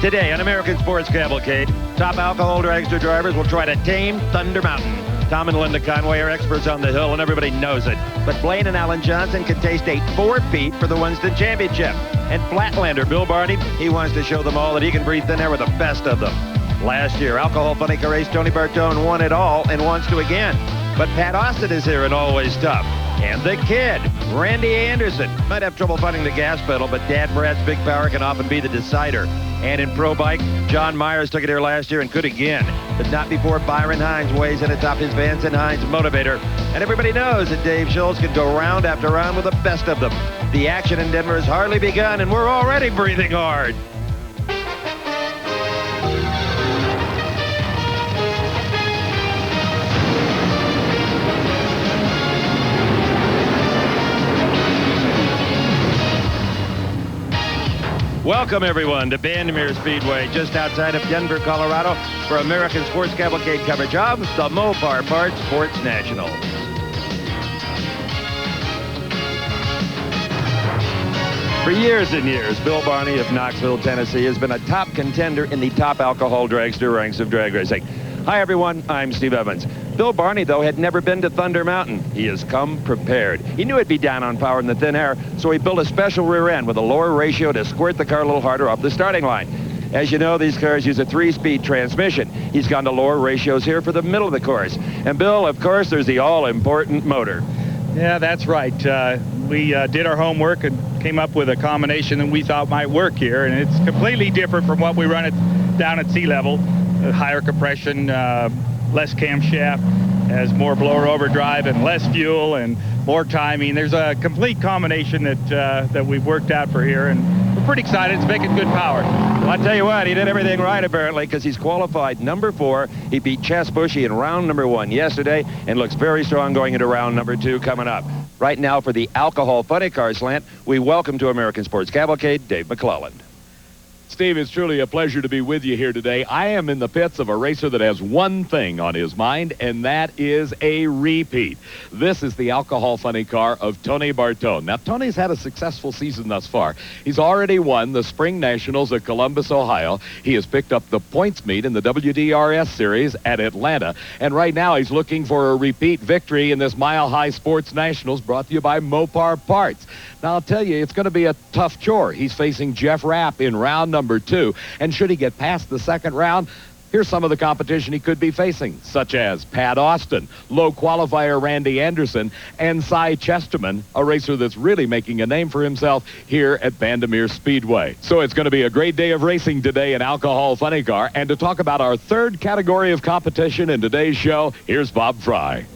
Today on American Sports Cavalcade, top alcohol dragster drivers will try to tame Thunder Mountain. Tom and Linda Conway are experts on the hill, and everybody knows it. But Blaine and Alan Johnson can taste a 4-peat for the Winston Championship. And Flatlander Bill Barney, he wants to show them all that he can breathe thin air with the best of them. Last year, alcohol funny car race Tony Bartone won it all and wants to again. But Pat Austin is here and always tough. And the kid, Randy Anderson, might have trouble finding the gas pedal, but Dad Brad's big power can often be the decider. And in Pro Bike, John Myers took it here last year and could again, but not before Byron Hines weighs in atop his Vance and Hines motivator. And everybody knows that Dave Schultz can go round after round with the best of them. The action in Denver has hardly begun, and we're already breathing hard. Welcome, everyone, to Vandermeer Speedway, just outside of Denver, Colorado, for American Sports Cavalcade coverage of the Mopar Parts Sports Nationals. For years and years, Bill Barney of Knoxville, Tennessee, has been a top contender in the top alcohol dragster ranks of drag racing. Hi, everyone. I'm Steve Evans. Bill Barney, though, had never been to Thunder Mountain. He has come prepared. He knew it'd be down on power in the thin air, so he built a special rear end with a lower ratio to squirt the car a little harder off the starting line. As you know, these cars use a 3-speed transmission. He's gone to lower ratios here for the middle of the course. And Bill, of course, there's the all-important motor. Yeah, that's right. We did our homework and came up with a combination that we thought might work here, and it's completely different from what we run down at sea level. Higher compression, less camshaft, has more blower overdrive and less fuel and more timing. There's a complete combination that we've worked out for here, and we're pretty excited. It's making good power. Well, I tell you what, he did everything right, apparently, because he's qualified number 4. He beat Chess Bushy in round number 1 yesterday and looks very strong going into round number 2 coming up. Right now, for the Alcohol Funny Car Slant, we welcome to American Sports Cavalcade, Dave McClelland. Steve, it's truly a pleasure to be with you here today. I am in the pits of a racer that has one thing on his mind, and that is a repeat. This is the alcohol funny car of Tony Bartone. Now, Tony's had a successful season thus far. He's already won the Spring Nationals at Columbus, Ohio. He has picked up the points meet in the WDRS series at Atlanta. And right now, he's looking for a repeat victory in this Mile High Sports Nationals brought to you by Mopar Parts. Now, I'll tell you, it's going to be a tough chore. He's facing Jeff Rapp in round number 2. And should he get past the second round, here's some of the competition he could be facing, such as Pat Austin, low qualifier Randy Anderson, and Cy Chesterman, a racer that's really making a name for himself here at Vandermeer Speedway. So it's going to be a great day of racing today in Alcohol Funny Car. And to talk about our third category of competition in today's show, here's Bob Fry.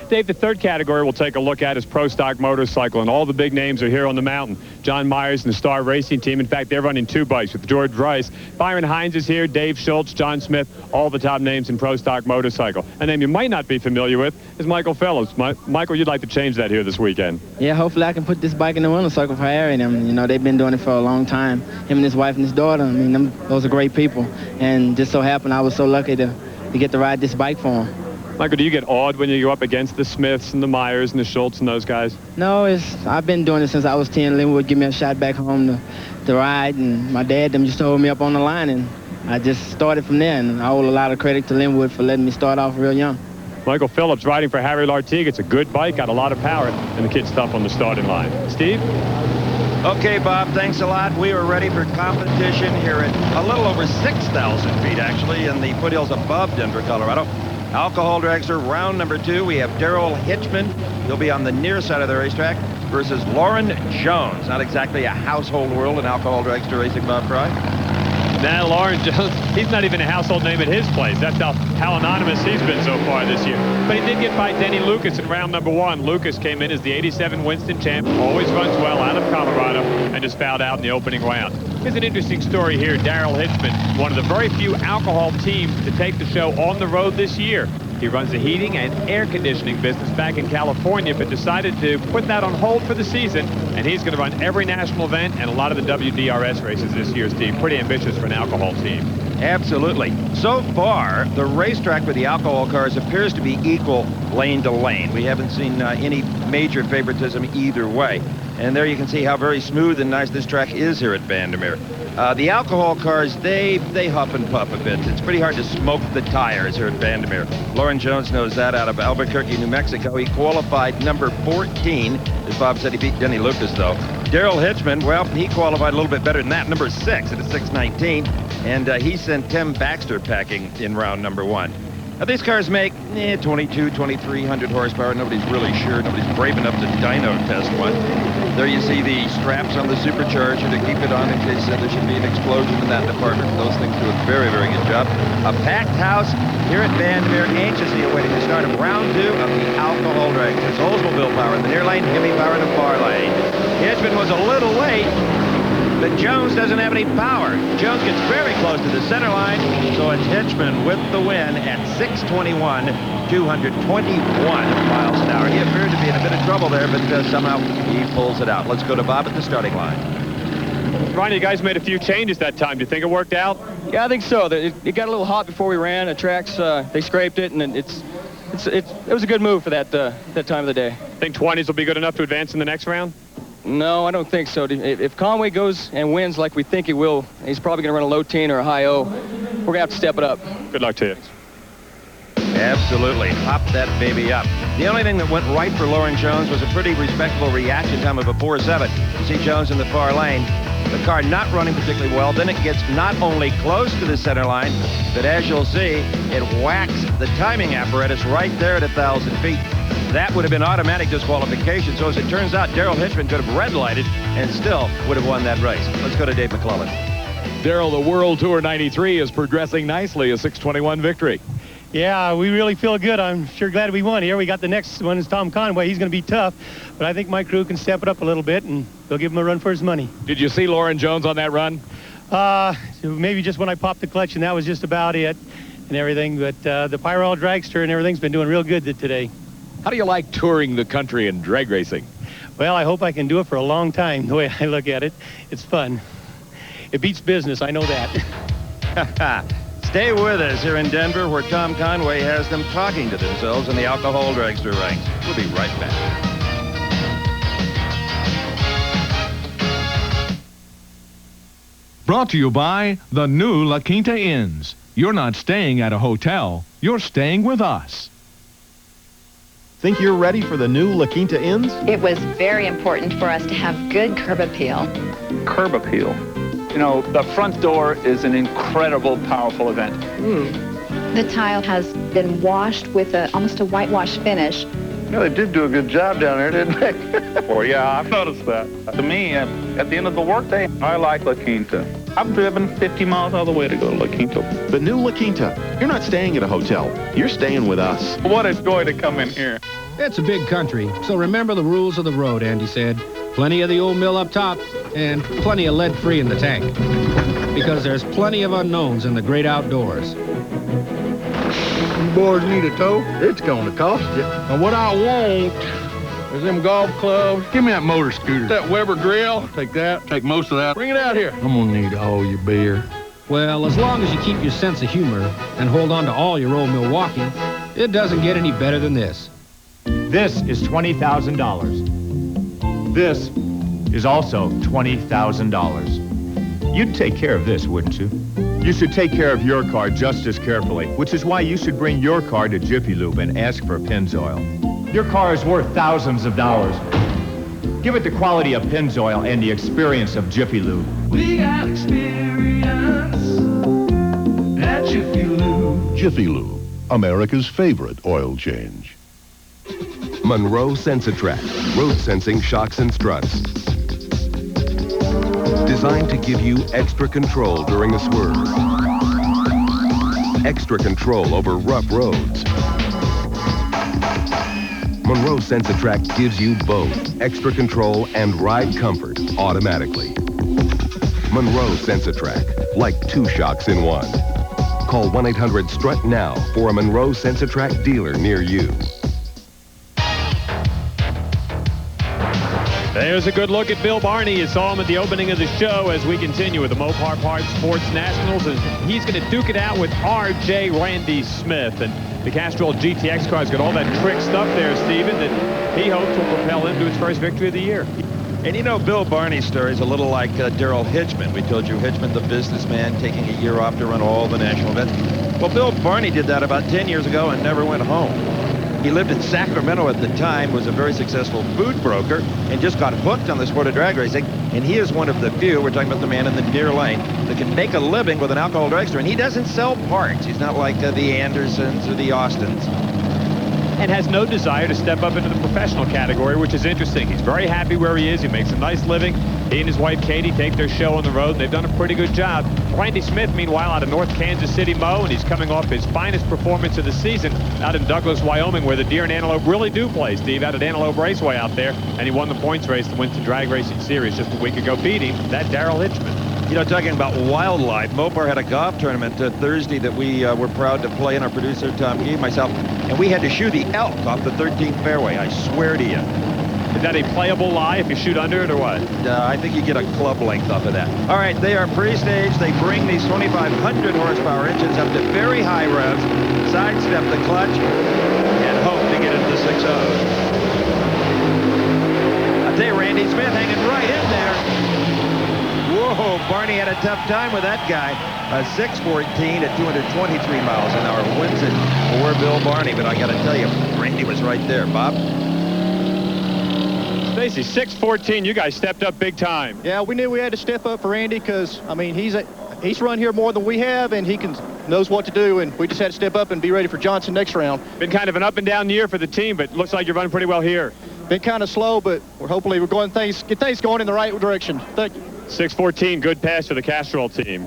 Dave, the third category we'll take a look at is Pro Stock Motorcycle, and all the big names are here on the mountain. John Myers and the Star Racing Team. In fact, they're running 2 bikes with George Rice. Byron Hines is here, Dave Schultz, John Smith, all the top names in Pro Stock Motorcycle. A name you might not be familiar with is Michael Phillips. Michael, you'd like to change that here this weekend. Yeah, hopefully I can put this bike in the winter circle for Harry and them. You know, they've been doing it for a long time. Him and his wife and his daughter, I mean, those are great people. And just so happened I was so lucky to get to ride this bike for them. Michael, do you get awed when you go up against the Smiths and the Myers and the Schultz and those guys? No, I've been doing it since I was 10. Lynn would give me a shot back home to ride, and my dad them just hold me up on the line, and I just started from there, and I owe a lot of credit to Linwood for letting me start off real young. Michael Phillips riding for Harry Lartigue. It's a good bike, got a lot of power, and the kid's tough on the starting line. Steve? Okay, Bob, thanks a lot. We are ready for competition here at a little over 6,000 feet, actually, in the foothills above Denver, Colorado. Alcohol dragster round number 2. We have Darrell Hitchman. He'll be on the near side of the racetrack versus Lauren Jones. Not exactly a household world in alcohol dragster racing, Bob Fry. Now, Lauren Jones, he's not even a household name at his place. That's how anonymous he's been so far this year. But he did get by Denny Lucas in round number 1. Lucas came in as the 87 Winston champ, always runs well out of Colorado, and just fouled out in the opening round. Here's an interesting story here. Darrell Hitchman, one of the very few alcohol teams to take the show on the road this year. He runs the heating and air conditioning business back in California, but decided to put that on hold for the season, and he's going to run every national event and a lot of the WDRS races this year, Steve. Pretty ambitious for an alcohol team. Absolutely. So far, the racetrack with the alcohol cars appears to be equal lane to lane. We haven't seen any major favoritism either way. And there you can see how very smooth and nice this track is here at Vandermeer. The alcohol cars, they huff and puff a bit. It's pretty hard to smoke the tires here at Vandermeer. Lauren Jones knows that out of Albuquerque, New Mexico. He qualified number 14. As Bob said, he beat Denny Lucas, though. Daryl Hitchman, well, he qualified a little bit better than that, number 6 at a 6:19. And he sent Tim Baxter packing in round number 1. Now, these cars make 22, 2,300 horsepower. Nobody's really sure. Nobody's brave enough to dyno test one. There you see the straps on the supercharger to keep it on in case there should be an explosion in that department. Those things do a very, very good job. A packed house here at Vandermeer, anxiously awaiting the start of round 2 of the alcohol drag. It's Oldsmobile power in the near lane, Hemi power in the far lane. Hitchman was a little late, but Jones doesn't have any power. Jones gets very close to the center line, so it's Hitchman with the win at 6:21, 221 miles an hour. He appeared to be in a bit of trouble there, but somehow he pulls it out. Let's go to Bob at the starting line. Ronnie, you guys made a few changes that time. Do you think it worked out? Yeah, I think so. It got a little hot before we ran. The tracks, they scraped it, and it was a good move for that time of the day. Think 20s will be good enough to advance in the next round? No, I don't think so. If Conway goes and wins like we think he will, he's probably going to run a low 10 or a high O. We're going to have to step it up. Good luck to you. Absolutely. Hop that baby up. The only thing that went right for Lauren Jones was a pretty respectable reaction time of a 4.7. You see Jones in the far lane. The car not running particularly well. Then it gets not only close to the center line, but as you'll see, it whacks the timing apparatus right there at 1,000 feet. That would have been automatic disqualification. So as it turns out, Daryl Hitchman could have red lighted and still would have won that race. Let's go to Dave McClellan. Daryl, the World Tour 93 is progressing nicely, a 6:21 victory. Yeah, we really feel good. I'm sure glad we won here. We got the next one is Tom Conway. He's going to be tough, but I think my crew can step it up a little bit, and they'll give him a run for his money. Did you see Lauren Jones on that run? Maybe just when I popped the clutch, and that was just about it and everything. But the Pyro Dragster and everything's been doing real good today. How do you like touring the country and drag racing? Well, I hope I can do it for a long time, the way I look at it. It's fun. It beats business, I know that. Stay with us here in Denver, where Tom Conway has them talking to themselves in the alcohol dragster ranks. We'll be right back. Brought to you by the new La Quinta Inns. You're not staying at a hotel. You're staying with us. Think you're ready for the new La Quinta Inns? It was very important for us to have good curb appeal. Curb appeal. You know, the front door is an incredible, powerful event. The tile has been washed with almost a whitewash finish. Yeah, they did do a good job down there, didn't they? Oh, yeah, I've noticed that. To me, at the end of the workday, I like La Quinta. I've driven 50 miles all the way to go to La Quinta. The new La Quinta. You're not staying at a hotel. You're staying with us. What a joy to come in here. It's a big country, so remember the rules of the road, Andy said. Plenty of the old mill up top, and plenty of lead-free in the tank. Because there's plenty of unknowns in the great outdoors. You boys need a tow? It's going to cost you. Now, what I want is them golf clubs. Give me that motor scooter. That Weber grill. I'll take that. Take most of that. Bring it out here. I'm going to need all your beer. Well, as long as you keep your sense of humor and hold on to all your old Milwaukee, it doesn't get any better than this. This is $20,000. This is also $20,000. You'd take care of this, wouldn't you? You should take care of your car just as carefully, which is why you should bring your car to Jiffy Lube and ask for Pennzoil. Your car is worth thousands of dollars. Give it the quality of Pennzoil and the experience of Jiffy Lube. We got experience at Jiffy Lube. Jiffy Lube, America's favorite oil change. Monroe Sensatrack, road sensing shocks and struts. Designed to give you extra control during a swerve. Extra control over rough roads. Monroe Sensatrack gives you both extra control and ride comfort automatically. Monroe Sensatrack, like two shocks in one. Call 1-800-STRUT now for a Monroe Sensatrack dealer near you. There's a good look at Bill Barney. You saw him at the opening of the show as we continue with the Mopar Parts Sports Nationals. And he's going to duke it out with R.J. Randy Smith. And the Castrol GTX car's got all that trick stuff there, Steven, that he hopes will propel him to his first victory of the year. And you know, Bill Barney's story is a little like Darrell Hitchman. We told you Hitchman, the businessman, taking a year off to run all the national events. Well, Bill Barney did that about 10 years ago and never went home. He lived in Sacramento at the time, was a very successful food broker, and just got hooked on the sport of drag racing. And he is one of the few, we're talking about the man in the near lane, that can make a living with an alcohol dragster. And he doesn't sell parts. He's not like the Andersons or the Austins. And has no desire to step up into the professional category, which is interesting. He's very happy where he is. He makes a nice living. He and his wife, Katie, take their show on the road, and they've done a pretty good job. Randy Smith, meanwhile, out of North Kansas City, Mo, and he's coming off his finest performance of the season out in Douglas, Wyoming, where the deer and antelope really do play, Steve, out at Antelope Raceway out there. And he won the points race, the Winston Drag Racing Series just a week ago, beating that Darrell Hitchman. You know, talking about wildlife, Mopar had a golf tournament Thursday that we were proud to play, and our producer, Tom Gee, myself, and we had to shoot the elk off the 13th fairway, I swear to you. Is that a playable lie if you shoot under it or what? I think you get a club length off of that. All right, they are pre-staged. They bring these 2,500 horsepower engines up to very high revs, sidestep the clutch, and hope to get into the 6.0. I'll tell you, Randy Smith hanging right in there. Whoa, Barney had a tough time with that guy. A 6.14 at 223 miles an hour wins it for Bill Barney. But I got to tell you, Randy was right there. Bob? Stacy, 6.14, you guys stepped up big time. Yeah, we knew we had to step up for Randy because, I mean, he's run here more than we have, and he knows what to do, and we just had to step up and be ready for Johnson next round. Been kind of an up and down year for the team, but looks like you're running pretty well here. Been kind of slow, but hopefully we're get things going in the right direction. Thank you. 6.14, good pass for the Castrol team.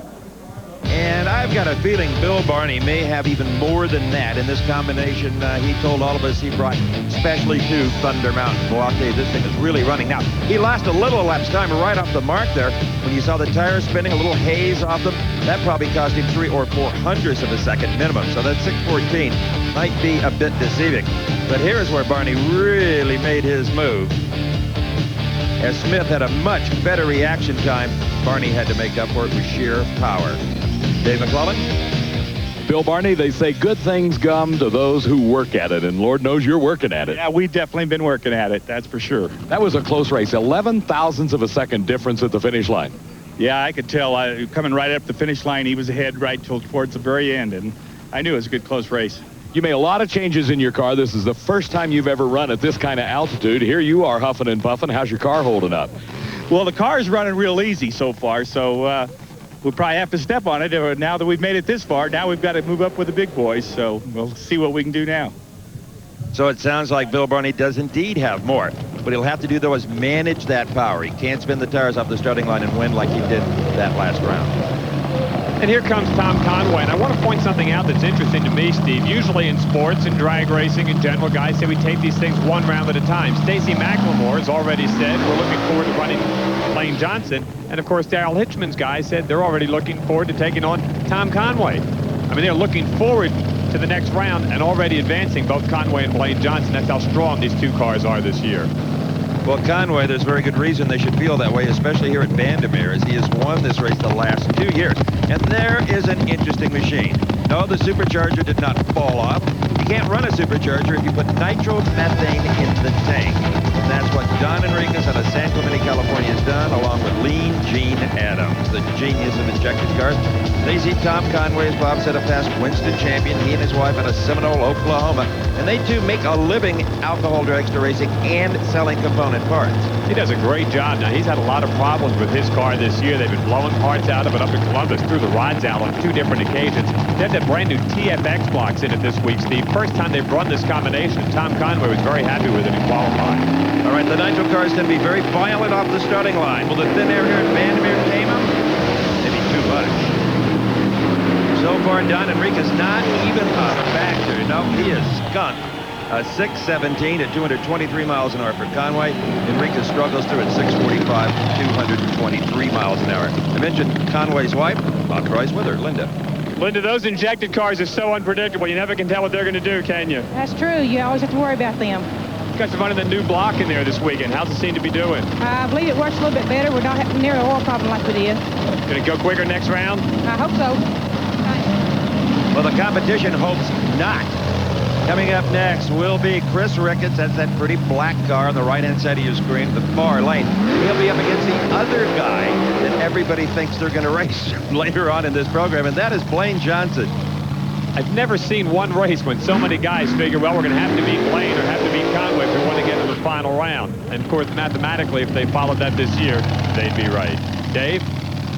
And I've got a feeling Bill Barney may have even more than that in this combination. He told all of us he brought especially to Thunder Mountain. Well, I'll tell you, this thing is really running. Now, he lost a little elapsed time right off the mark there. When you saw the tires spinning, a little haze off them, that probably cost him 3 or 4 hundredths of a second minimum. So that 6.14 might be a bit deceiving. But here's where Barney really made his move. As Smith had a much better reaction time, Barney had to make up for it with sheer power. Dave McClellan? Bill Barney, they say good things come to those who work at it, and Lord knows you're working at it. Yeah, we've definitely been working at it, that's for sure. That was a close race, 11 thousandths of a second difference at the finish line. Yeah, I could tell. Coming right up the finish line, he was ahead right towards the very end, and I knew it was a good close race. You made a lot of changes in your car. This is the first time you've ever run at this kind of altitude. Here you are huffing and puffing. How's your car holding up? Well, the car's running real easy so far, so we'll probably have to step on it. Now that we've made it this far, now we've got to move up with the big boys, so we'll see what we can do now. So it sounds like Bill Barney does indeed have more. What he'll have to do, though, is manage that power. He can't spin the tires off the starting line and win like he did that last round. And here comes Tom Conway. And I want to point something out that's interesting to me, Steve. Usually in sports and drag racing in general, guys say we take these things one round at a time. Stacy McLemore has already said we're looking forward to running Blaine Johnson. And, of course, Darrell Hitchman's guys said they're already looking forward to taking on Tom Conway. I mean, they're looking forward to the next round and already advancing both Conway and Blaine Johnson. That's how strong these two cars are this year. Well, Conway, there's very good reason they should feel that way, especially here at Vandermeer, as he has won this race the last 2 years. And there is an interesting machine. No, the supercharger did not fall off. You can't run a supercharger if you put nitromethane in the tank. And that's what Don Enriquez out of San Clemente, California has done, along with Lean Gene Adams, the genius of injected cars. They see Tom Conway, as Bob said, a past Winston champion. He and his wife out of Seminole, Oklahoma. And they, too, make a living alcohol dragster racing and selling component parts. He does a great job. Now, he's had a lot of problems with his car this year. They've been blowing parts out of it up in Columbus, threw the rods out on 2 different occasions. They had the brand new TFX blocks in it this week, Steve. First time they've run this combination. Tom Conway was very happy with it in qualifying. All right, the nitro cars can be very violent off the starting line. Will the thin air here at Vandermeer tame them? Maybe too much. So far, Don Enriquez not even a factor. No, he is skunked. A 6.17 at 223 miles an hour for Conway. Enriquez struggles through at 6.45, 223 miles an hour. I mentioned Conway's wife. Bob Troy's with her, Linda. Linda, those injected cars are so unpredictable. You never can tell what they're going to do, can you? That's true. You always have to worry about them. You guys are running the new block in there this weekend. How's it seem to be doing? I believe it works a little bit better. We're not having near an oil problem like we did. Going to go quicker next round? I hope so. Well, the competition hopes not. Coming up next will be Chris Ricketts. That's that pretty black car on the right-hand side of your screen, the far lane. He'll be up against the other guy that everybody thinks they're going to race later on in this program, and that is Blaine Johnson. I've never seen one race when so many guys figure, well, we're going to have to beat Blaine or have to beat Conway if we want to get to the final round. And, of course, mathematically, if they followed that this year, they'd be right. Dave?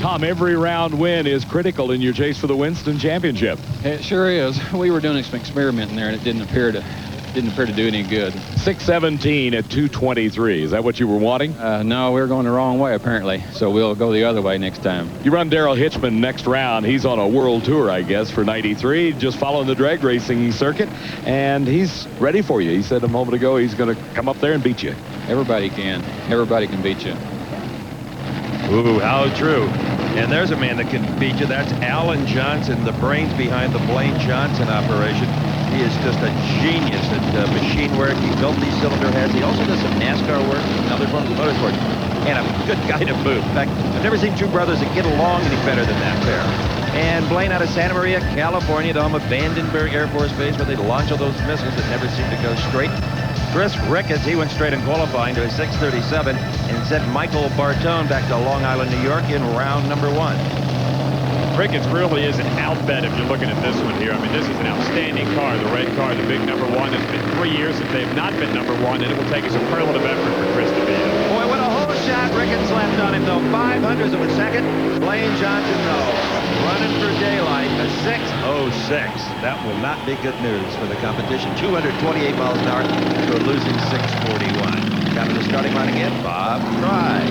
Tom, every round win is critical in your chase for the Winston Championship. It sure is. We were doing some experimenting there, and it didn't appear to do any good. 6:17 at 2:23. Is that what you were wanting? No, we were going the wrong way, apparently. So we'll go the other way next time. You run Darrell Hitchman next round. He's on a world tour, I guess, for 93, just following the drag racing circuit, and he's ready for you. He said a moment ago he's going to come up there and beat you. Everybody can. Everybody can beat you. Ooh, how true. And there's a man that can beat you. That's Alan Johnson, the brains behind the Blaine Johnson operation. He is just a genius at machine work. He built these cylinder heads. He also does some NASCAR work and other forms of motorsport. And a good guy to boot. In fact, I've never seen two brothers that get along any better than that pair. And Blaine out of Santa Maria, California, the home of Vandenberg Air Force Base, where they launch all those missiles that never seem to go straight. Chris Ricketts, he went straight in qualifying to a 6:37 and sent Michael Bartone back to Long Island, New York in round number 1. Ricketts really is an outbet if you're looking at this one here. I mean, this is an outstanding car, the red car, the big number 1. It's been 3 years since they've not been number 1, and it will take a superlative effort for Chris to beat him. Boy, what a whole shot Ricketts left on him, though. 500s of a second. Blaine Johnson, though, running for daylight, a 6:06. That will not be good news for the competition. 228 miles an hour to a losing 6:41. Down to the starting line again, Bob Fry.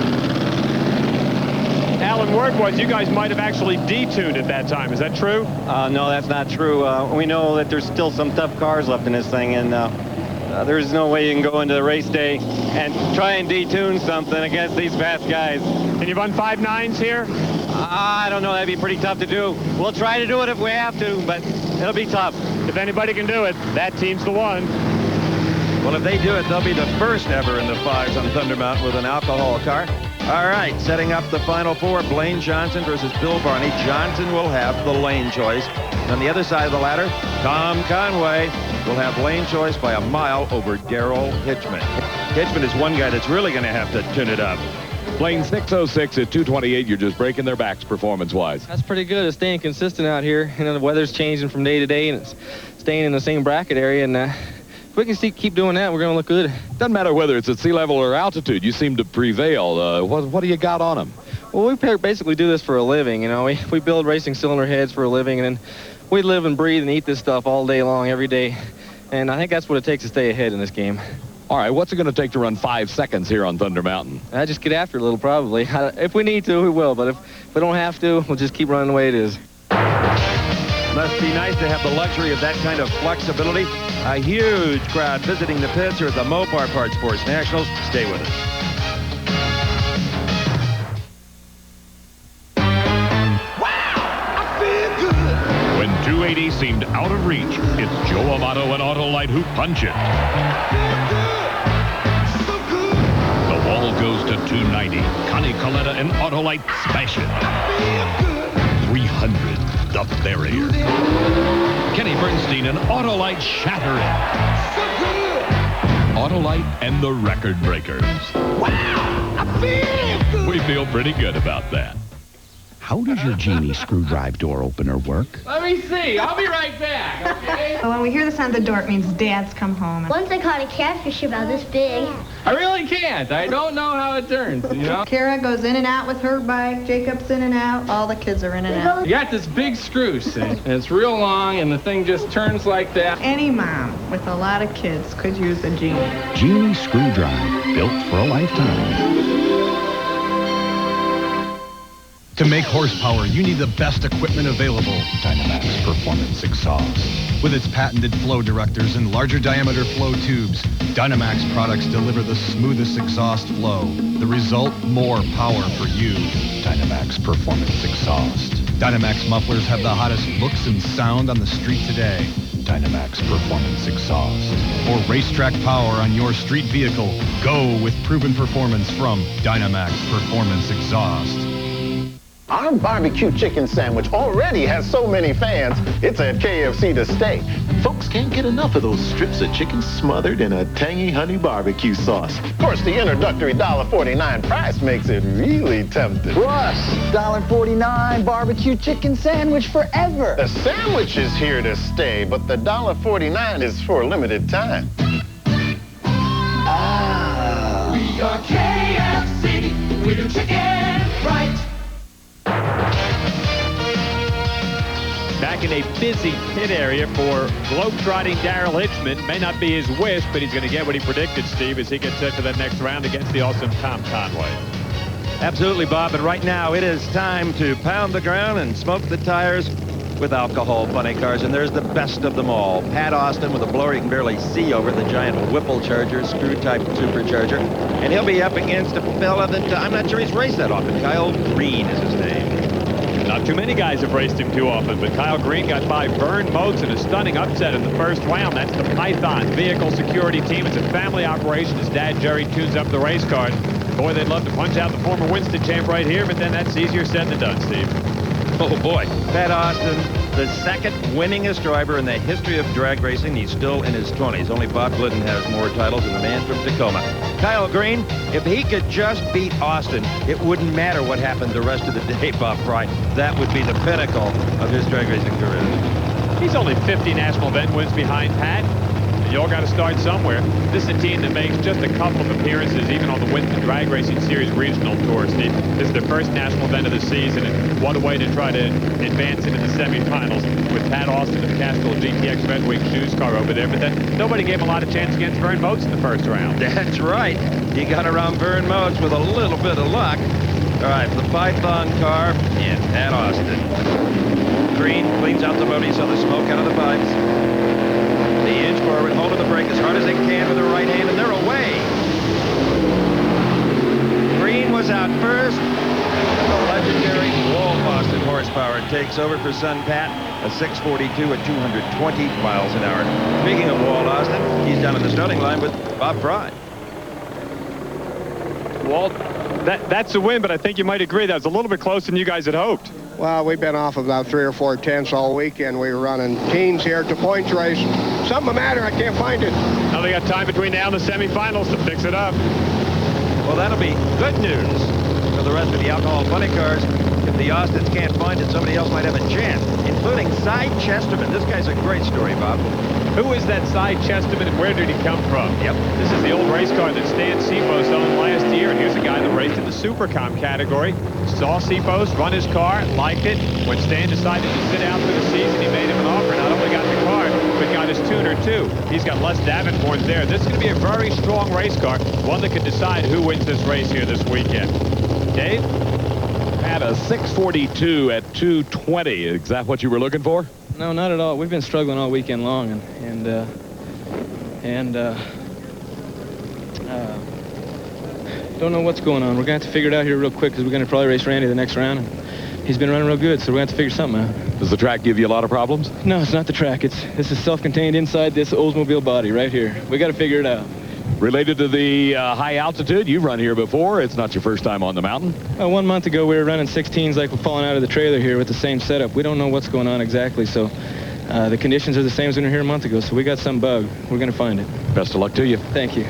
Alan, word was you guys might have actually detuned at that time. Is that true? No, that's not true. We know that there's still some tough cars left in this thing, and there's no way you can go into the race day and try and detune something against these fast guys. Can you run 5.9s here? I don't know. That'd be pretty tough to do. We'll try to do it if we have to, but it'll be tough. If anybody can do it, that team's the one. Well, if they do it, they'll be the first ever in the 5s on Thunder Mountain with an alcohol car. All right, setting up the final 4, Blaine Johnson versus Bill Barney. Johnson will have the lane choice. On the other side of the ladder, Tom Conway will have lane choice by a mile over Darrell Hitchman. Hitchman is one guy that's really going to have to tune it up. Blaine 6:06 at 2:28. You're just breaking their backs performance-wise. That's pretty good. It's staying consistent out here. You know, the weather's changing from day to day, and it's staying in the same bracket area, and if we can keep doing that, we're going to look good. Doesn't matter whether it's at sea level or altitude. You seem to prevail. What do you got on them? Well, we basically do this for a living. You know, we build racing cylinder heads for a living, and then we live and breathe and eat this stuff all day long, every day. And I think that's what it takes to stay ahead in this game. All right, what's it going to take to run 5 seconds here on Thunder Mountain? I just get after it a little, probably. If we need to, we will. But if we don't have to, we'll just keep running the way it is. Must be nice to have the luxury of that kind of flexibility. A huge crowd visiting the pits here at the Mopar Parts Sports Nationals. Stay with us. When 280 seemed out of reach, it's Joe Amato and Autolite who punch it. The wall goes to 290. Connie Coletta and Autolite smash it. 300. The barrier. Kenny Bernstein and Autolite shatter it. Autolite and the Record Breakers. Wow! I feel good. We feel pretty good about that. How does your Genie screwdrive door opener work? Let me see. I'll be right back, okay? When we hear the sound of the door, it means Dad's come home. Once I caught a catfish about this big. I really can't. I don't know how it turns, you know? Kara goes in and out with her bike. Jacob's in and out. All the kids are in and out. You got this big screw, see? And it's real long, and the thing just turns like that. Any mom with a lot of kids could use a Genie. Genie screwdrive, built for a lifetime. To make horsepower, you need the best equipment available. Dynamax Performance Exhaust. With its patented flow directors and larger diameter flow tubes, Dynamax products deliver the smoothest exhaust flow. The result, more power for you. Dynamax Performance Exhaust. Dynamax mufflers have the hottest looks and sound on the street today. Dynamax Performance Exhaust. For racetrack power on your street vehicle, go with proven performance from Dynamax Performance Exhaust. Our barbecue chicken sandwich already has so many fans, it's at KFC to stay. Folks can't get enough of those strips of chicken smothered in a tangy honey barbecue sauce. Of course, the introductory $1.49 price makes it really tempting. Plus, $1.49 barbecue chicken sandwich forever. The sandwich is here to stay, but the $1.49 is for a limited time. We are KFC. We do chicken right. Back in a busy pit area for globetrotting Darrell Hitchman. May not be his wish, but he's going to get what he predicted, Steve, as he gets set for that next round against the awesome Tom Conway. Absolutely, Bob. And right now, it is time to pound the ground and smoke the tires with alcohol funny cars. And there's the best of them all. Pat Austin with a blower you can barely see over, the giant Whipple Charger, screw-type supercharger. And he'll be up against a fella that I'm not sure he's raced that often. Kyle Green is his name. Not too many guys have raced him too often, but Kyle Green got by Vern Motes in a stunning upset in the first round. That's the Python Vehicle Security Team. It's a family operation. His dad, Jerry, tunes up the race cars. Boy, they'd love to punch out the former Winston champ right here, but then that's easier said than done, Steve. Oh, boy. Pat Austin, the second winningest driver in the history of drag racing. He's still in his 20s. Only Bob Glidden has more titles than the man from Tacoma. Kyle Green, if he could just beat Austin, it wouldn't matter what happened the rest of the day, Bob Fry. That would be the pinnacle of his drag racing career. He's only 50 national event wins behind Pat. You all got to start somewhere. This is a team that makes just a couple of appearances, even on the Winston Drag Racing Series Regional Tour, Steve. This is their first national event of the season, and what a way to try to advance into the semifinals with Pat Austin of the Castrol GTX Red Wing Shoes car over there. But then nobody gave him a lot of chance against Vern Motes in the first round. That's right. He got around Vern Motes with a little bit of luck. All right, the Python car and Pat Austin. Green cleans out the body so the smoke out of the pipes. The inch forward, holding the brake as hard as they can with their right hand, and they're away. Green was out first. The legendary Walt Austin horsepower takes over for Son Pat, a 642 at 220 miles an hour. Speaking of Walt Austin, he's down at the starting line with Bob Fry. Walt, that's a win, but I think you might agree that was a little bit closer than you guys had hoped. Well, we've been off about 3 or 4 tenths all weekend. We were running teams here to points race. Something the matter, I can't find it. Now they got time between now and the semifinals to fix it up. Well, that'll be good news for the rest of the alcohol funny cars. If the Austins can't find it, somebody else might have a chance, including Cy Chesterman. This guy's a great story, Bob. Who is that Cy Chesterman and where did he come from? Yep. This is the old race car that Stan Seapost owned last year, and here's a guy that raced in the Supercom category. Saw Seapost run his car, liked it. When Stan decided to sit out for the season, he made him an offer. Not only got the car, but got his tuner too. He's got Les Davenport there. This is going to be a very strong race car, one that could decide who wins this race here this weekend. Dave? At a 642 at 220. Is that what you were looking for? No, not at all. We've been struggling all weekend long, and don't know what's going on. We're going to have to figure it out here real quick because we're going to probably race Randy the next round. And he's been running real good, so we're going to have to figure something out. Does the track give you a lot of problems? No, it's not the track. This is self-contained inside this Oldsmobile body right here. We got to figure it out. Related to the high altitude, you've run here before. It's not your first time on the mountain. 1 month ago, we were running 16s like we're falling out of the trailer here with the same setup. We don't know what's going on exactly, so the conditions are the same as when we were here a month ago, so we got some bug. We're going to find it. Best of luck to you. Thank you.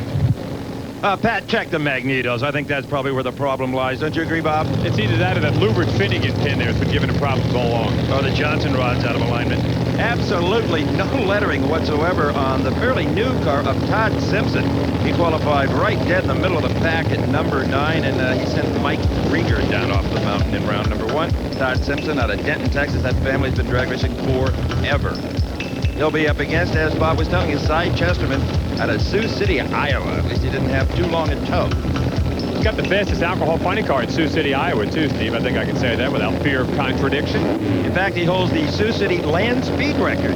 Pat, check the magnetos. I think that's probably where the problem lies. Don't you agree, Bob? It's either that or that Lubert Finnegan pin there has been giving him problems all along. Or the Johnson rod's out of alignment. Absolutely no lettering whatsoever on the fairly new car of Todd Simpson. He qualified right dead in the middle of the pack at number 9, and he sent Mike Krieger down off the mountain in round number 1. Todd Simpson out of Denton, Texas. That family's been drag racing forever. He'll be up against, as Bob was telling you, Cy Chesterman out of Sioux City, Iowa. At least he didn't have too long a toe. He's got the fastest alcohol funny car in Sioux City, Iowa, too, Steve. I think I can say that without fear of contradiction. In fact, he holds the Sioux City land speed record.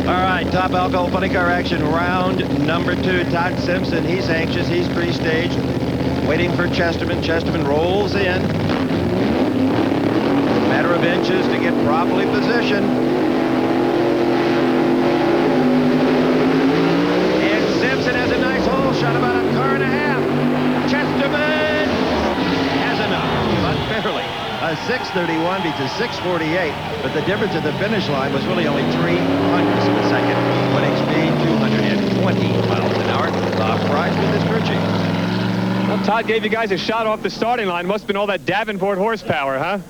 All right, top alcohol funny car action, round number 2. Todd Simpson, he's anxious. He's pre-staged, waiting for Chesterman. Chesterman rolls in. Matter of inches to get properly positioned. Has a nice hole shot, about a car and a half. Chesterman has enough, but barely. A 6:31 beats a 6:48, but the difference at the finish line was really only 0.03 of a second. Winning speed 220 miles an hour. Bob Fry's with his crew chief. Well, Todd gave you guys a shot off the starting line. Must have been all that Davenport horsepower, huh?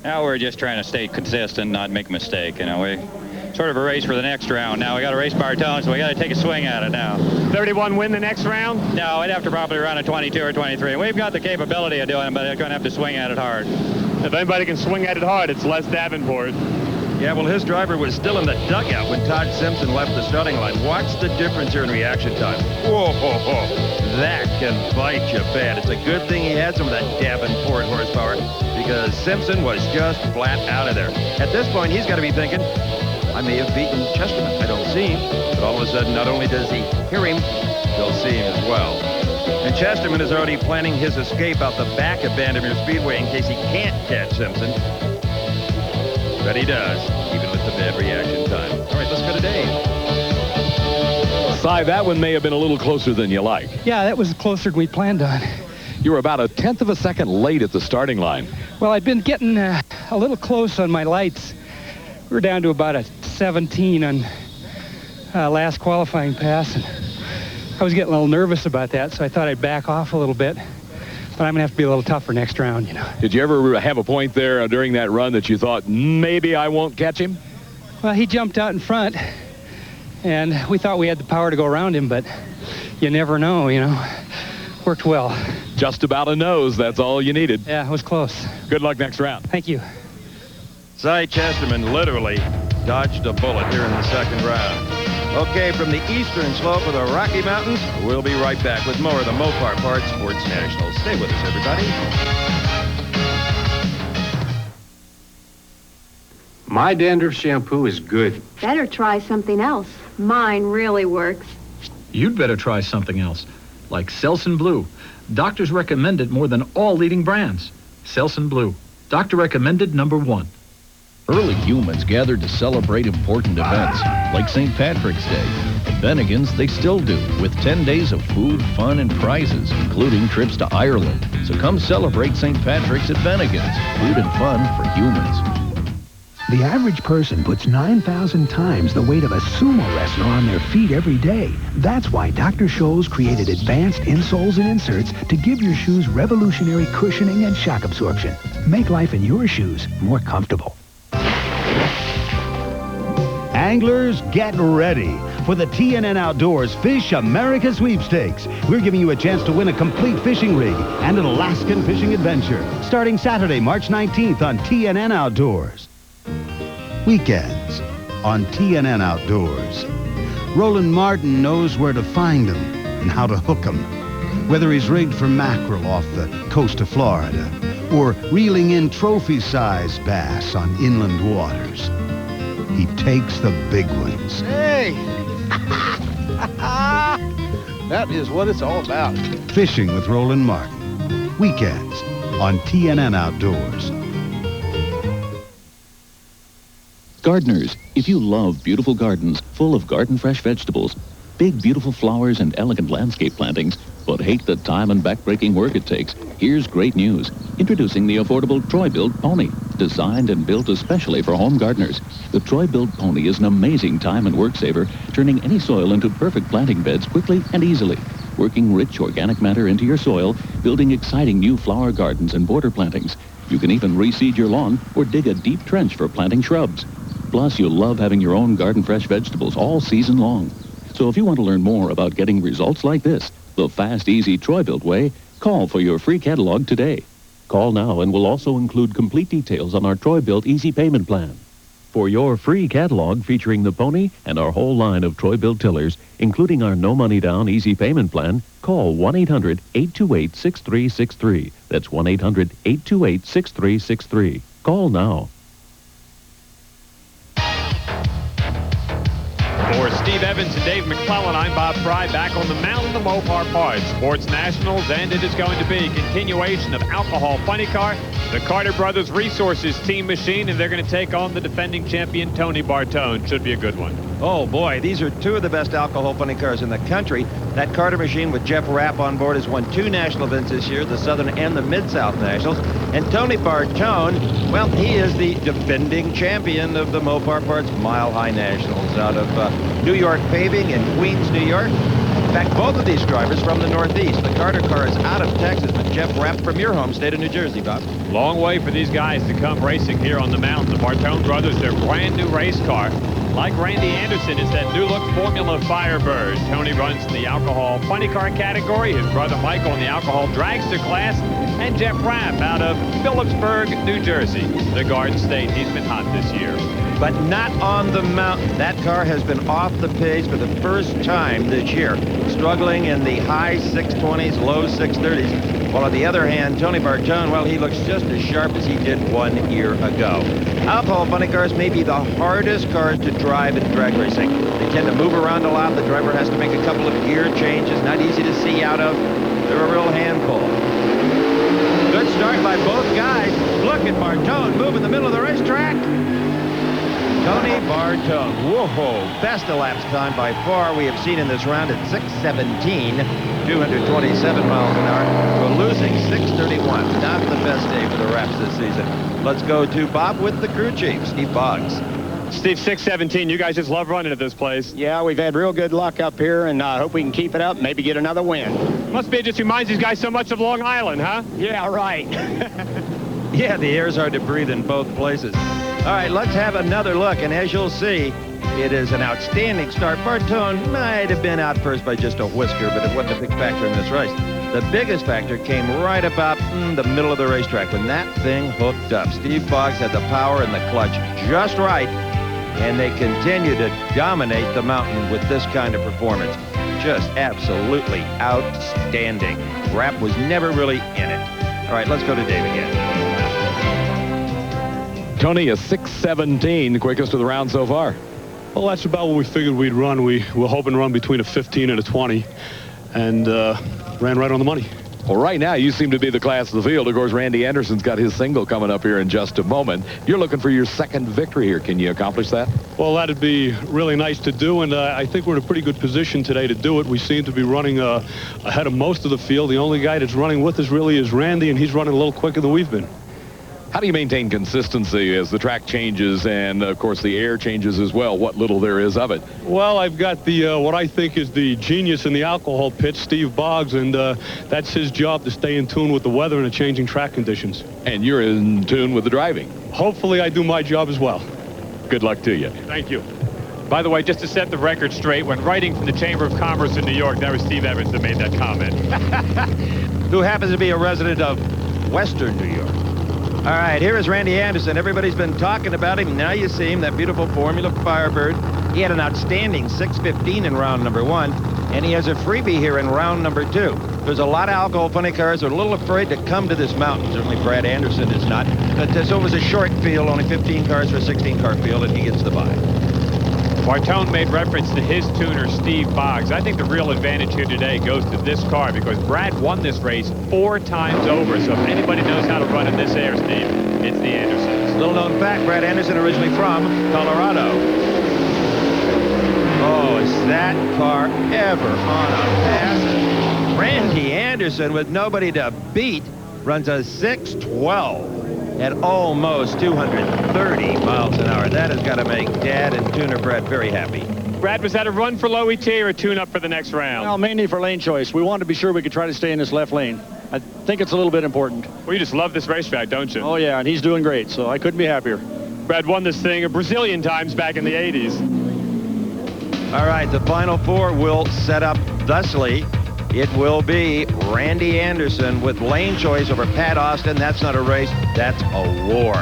Now we're just trying to stay consistent, not make a mistake. You know, we sort of a race for the next round. Now we got to race Bartone, so we got to take a swing at it now. 31 win the next round? No, we'd have to probably run a 22 or 23. We've got the capability of doing it, but we're going to have to swing at it hard. If anybody can swing at it hard, it's Les Davenport. Yeah, well, his driver was still in the dugout when Todd Simpson left the starting line. Watch the difference here in reaction time. Whoa, whoa, whoa. That can bite you bad. It's a good thing he had some of that Davenport horsepower because Simpson was just flat out of there. At this point, he's got to be thinking, I may have beaten Chesterman. I don't see him. But all of a sudden, not only does he hear him, he'll see him as well. And Chesterman is already planning his escape out the back of Vandermeer Speedway in case he can't catch Simpson. But he does, even with the bad reaction time. All right, let's go to Dave. Si, that one may have been a little closer than you like. Yeah, that was closer than we planned on. You were about 1/10 of a second late at the starting line. Well, I'd been getting a little close on my lights. We were down to about a 17 on last qualifying pass, and I was getting a little nervous about that, so I thought I'd back off a little bit. But I'm going to have to be a little tougher next round, you know. Did you ever have a point there during that run that you thought, maybe I won't catch him? Well, he jumped out in front, and we thought we had the power to go around him, but you never know, you know. Worked well. Just about a nose, that's all you needed. Yeah, it was close. Good luck next round. Thank you. Cy Chesterman literally dodged a bullet here in the second round. Okay, from the eastern slope of the Rocky Mountains, we'll be right back with more of the Mopar Parts Sports Nationals. Stay with us, everybody. My dandruff shampoo is good. Better try something else. Mine really works. You'd better try something else, like Selsun Blue. Doctors recommend it more than all leading brands. Selsun Blue. Doctor recommended #1. Early humans gathered to celebrate important events, like St. Patrick's Day. At Bennigan's, they still do, with 10 days of food, fun, and prizes, including trips to Ireland. So come celebrate St. Patrick's at Bennigan's. Food and fun for humans. The average person puts 9,000 times the weight of a sumo wrestler on their feet every day. That's why Dr. Scholl's created advanced insoles and inserts to give your shoes revolutionary cushioning and shock absorption. Make life in your shoes more comfortable. Anglers, get ready for the TNN Outdoors Fish America Sweepstakes. We're giving you a chance to win a complete fishing rig and an Alaskan fishing adventure starting Saturday, March 19th on TNN Outdoors. Weekends on TNN Outdoors. Roland Martin knows where to find them and how to hook them. Whether he's rigged for mackerel off the coast of Florida or reeling in trophy-sized bass on inland waters, he takes the big ones. Hey! That is what it's all about. Fishing with Roland Martin. Weekends on TNN Outdoors. Gardeners, if you love beautiful gardens full of garden fresh vegetables, big beautiful flowers and elegant landscape plantings, but hate the time and backbreaking work it takes, here's great news. Introducing the affordable Troy-Built Pony, designed and built especially for home gardeners. The Troy-Built Pony is an amazing time and work saver, turning any soil into perfect planting beds quickly and easily. Working rich organic matter into your soil, building exciting new flower gardens and border plantings. You can even reseed your lawn or dig a deep trench for planting shrubs. Plus, you'll love having your own garden fresh vegetables all season long. So if you want to learn more about getting results like this, the fast, easy Troy-Built way, call for your free catalog today. Call now and we'll also include complete details on our Troy-Built Easy Payment Plan. For your free catalog featuring the Pony and our whole line of Troy-Built tillers, including our no money down easy payment plan, call 1-800-828-6363. That's 1-800-828-6363. Call now. For Steve Evans and Dave McClellan, I'm Bob Fry, back on the mountain of Mopar Parts Sports Nationals, and it is going to be a continuation of Alcohol Funny Car, the Carter Brothers Resources Team Machine, and they're going to take on the defending champion, Tony Bartone. Should be a good one. Oh, boy, these are two of the best alcohol funny cars in the country. That Carter machine with Jeff Rapp on board has won 2 national events this year, the Southern and the Mid-South Nationals. And Tony Bartone, well, he is the defending champion of the Mopar Parts Mile High Nationals out of New York Paving in Queens, New York. In fact, both of these drivers from the Northeast. The Carter car is out of Texas, but Jeff Rapp from your home state of New Jersey, Bob. Long way for these guys to come racing here on the mountain. The Bartone brothers, their brand new race car. Like Randy Anderson, it's that new look Formula Firebird. Tony runs the alcohol funny car category. His brother Michael in the alcohol dragster class. And Jeff Rapp out of Phillipsburg, New Jersey, the Garden State. He's been hot this year. But not on the mountain. That car has been off the pace for the first time this year, struggling in the high 620s, low 630s. While on the other hand, Tony Bartone, well, he looks just as sharp as he did 1 year ago. Alcohol funny cars may be the hardest cars to drive in drag racing. They tend to move around a lot. The driver has to make a couple of gear changes, not easy to see out of. They're a real handful. Good start by both guys. Look at Bartone move in the middle of the racetrack. Tony Bartone, whoa, best elapsed time by far we have seen in this round at 6:17, 227 miles an hour. We're losing 6:31. Not the best day for the Raps this season. Let's go to Bob with the crew chief, Steve Boggs. Steve, 6:17. You guys just love running at this place. Yeah, we've had real good luck up here, and I hope we can keep it up, maybe get another win. Must be it just reminds these guys so much of Long Island, huh? Yeah, right. Yeah, the air's hard to breathe in both places. All right, let's have another look, and as you'll see, it is an outstanding start. Bartone might have been out first by just a whisker, but it wasn't a big factor in this race. The biggest factor came right about the middle of the racetrack when that thing hooked up. Steve Boggs had the power and the clutch just right, and they continue to dominate the mountain with this kind of performance. Just absolutely outstanding. Rapp was never really in it. All right, let's go to Dave again. Tony, a 6:17, quickest of the round so far. Well, that's about what we figured we'd run. We were hoping to run between a 15 and a 20, and ran right on the money. Well, right now, you seem to be the class of the field. Of course, Randy Anderson's got his single coming up here in just a moment. You're looking for your second victory here. Can you accomplish that? Well, that'd be really nice to do, and I think we're in a pretty good position today to do it. We seem to be running ahead of most of the field. The only guy that's running with us really is Randy, and he's running a little quicker than we've been. How do you maintain consistency as the track changes and, of course, the air changes as well, what little there is of it? Well, I've got the what I think is the genius in the alcohol pit, Steve Boggs, and that's his job to stay in tune with the weather and the changing track conditions. And you're in tune with the driving. Hopefully I do my job as well. Good luck to you. Thank you. By the way, just to set the record straight, when writing from the Chamber of Commerce in New York, that was Steve Evans that made that comment. Who happens to be a resident of Western New York. All right, here is Randy Anderson. Everybody's been talking about him. Now you see him, that beautiful Formula Firebird. He had an outstanding 6:15 in round number 1, and he has a freebie here in round number 2. There's a lot of alcohol funny cars that are a little afraid to come to this mountain. Certainly Brad Anderson is not. But so it was a short field, only 15 cars for a 16-car field, and he gets the bye. Bartone made reference to his tuner, Steve Boggs. I think the real advantage here today goes to this car because Brad won this race 4 times over. So if anybody knows how to run in this air, Steve, it's the Andersons. Little known fact, Brad Anderson originally from Colorado. Oh, is that car ever on a pass? Randy Anderson, with nobody to beat, runs a 6:12. At almost 230 miles an hour. That has got to make Dad and tuner Brad very happy. Brad, was that a run for low ET or a tune-up for the next round? Well, mainly for lane choice. We wanted to be sure we could try to stay in this left lane. I think it's a little bit important. Well, you just love this racetrack, don't you? Oh, yeah, and he's doing great, so I couldn't be happier. Brad won this thing a Brazilian times back in the 80s. All right, the final 4 will set up thusly. It will be Randy Anderson with lane choice over Pat Austin. That's not a race, that's a war.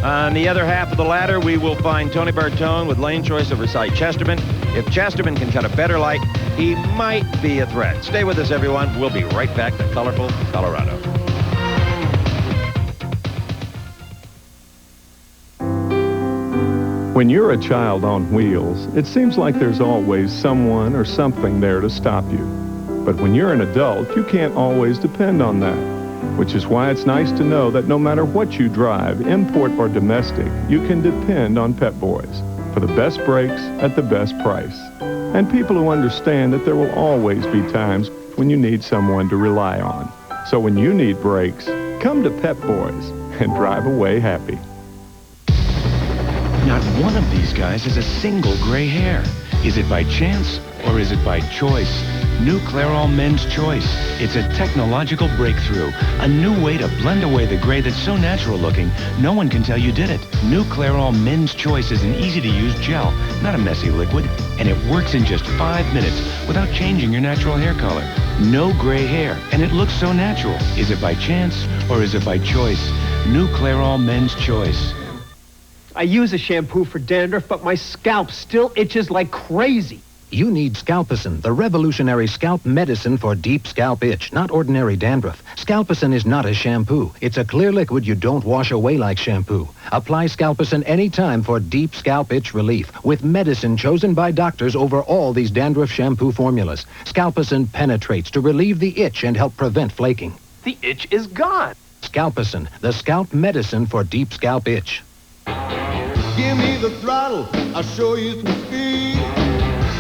On the other half of the ladder, we will find Tony Bartone with lane choice over Cy Chesterman. If Chesterman can cut a better light, he might be a threat. Stay with us, everyone. We'll be right back to colorful Colorado. When you're a child on wheels, it seems like there's always someone or something there to stop you. But when you're an adult, you can't always depend on that, which is why it's nice to know that no matter what you drive, import or domestic, you can depend on Pep Boys. for the best brakes at the best price. And people who understand that there will always be times when you need someone to rely on. So when you need brakes, come to Pep Boys and drive away happy. Not one of these guys has a single gray hair. Is it by chance or is it by choice? New Clairol Men's Choice. It's a technological breakthrough. A new way to blend away the gray that's so natural looking, no one can tell you did it. New Clairol Men's Choice is an easy-to-use gel, not a messy liquid, and it works in just 5 minutes without changing your natural hair color. No gray hair, and it looks so natural. Is it by chance or is it by choice? New Clairol Men's Choice. I use a shampoo for dandruff, but my scalp still itches like crazy. You need Scalpicin, the revolutionary scalp medicine for deep scalp itch, not ordinary dandruff. Scalpicin is not a shampoo. It's a clear liquid you don't wash away like shampoo. Apply Scalpicin anytime for deep scalp itch relief with medicine chosen by doctors over all these dandruff shampoo formulas. Scalpicin penetrates to relieve the itch and help prevent flaking. The itch is gone. Scalpicin, the scalp medicine for deep scalp itch. Give me the throttle, I'll show you some speed.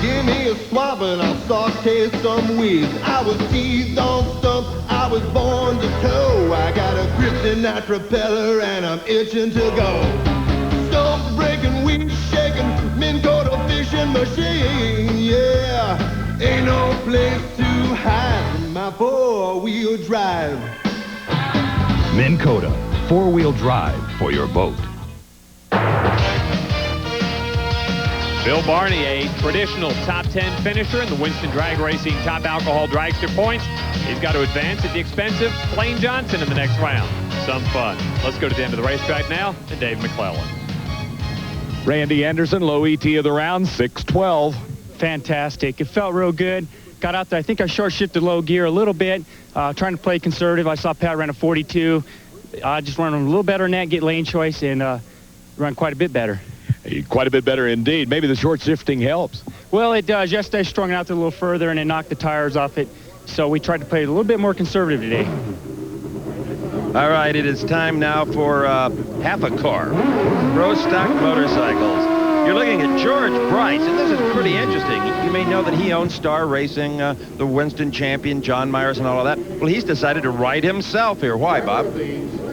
Give me a swab and I'll saute some weeds. I was teased on stump, I was born to tow. I got a kryptonite propeller and I'm itching to go. Stump breaking, weed shaking, Minn Kota fishing machine, yeah. Ain't no place to hide from my four-wheel drive. Minn Kota, four-wheel drive for your boat. Bill Barney, a traditional top 10 finisher in the Winston Drag Racing Top Alcohol Dragster points. He's got to advance at the expense of Blaine Johnson in the next round. Some fun. Let's go to the end of the racetrack now and Dave McClellan. Randy Anderson, low ET of the round, 6:12. Fantastic. It felt real good. Got out there. I think I short shifted low gear a little bit, trying to play conservative. I saw Pat ran a 42. I just run a little better than that, get lane choice, and run quite a bit better. Quite a bit better indeed. Maybe the short shifting helps. Well, it does. Yesterday I strung it out there a little further and it knocked the tires off it. So we tried to play a little bit more conservative today. All right, it is time now for half a car. Pro Stock Motorcycles. You're looking at George Bryce, and this is pretty interesting. You may know that he owns Star Racing, the Winston champion, John Myers, and all of that. Well, he's decided to ride himself here. Why, Bob?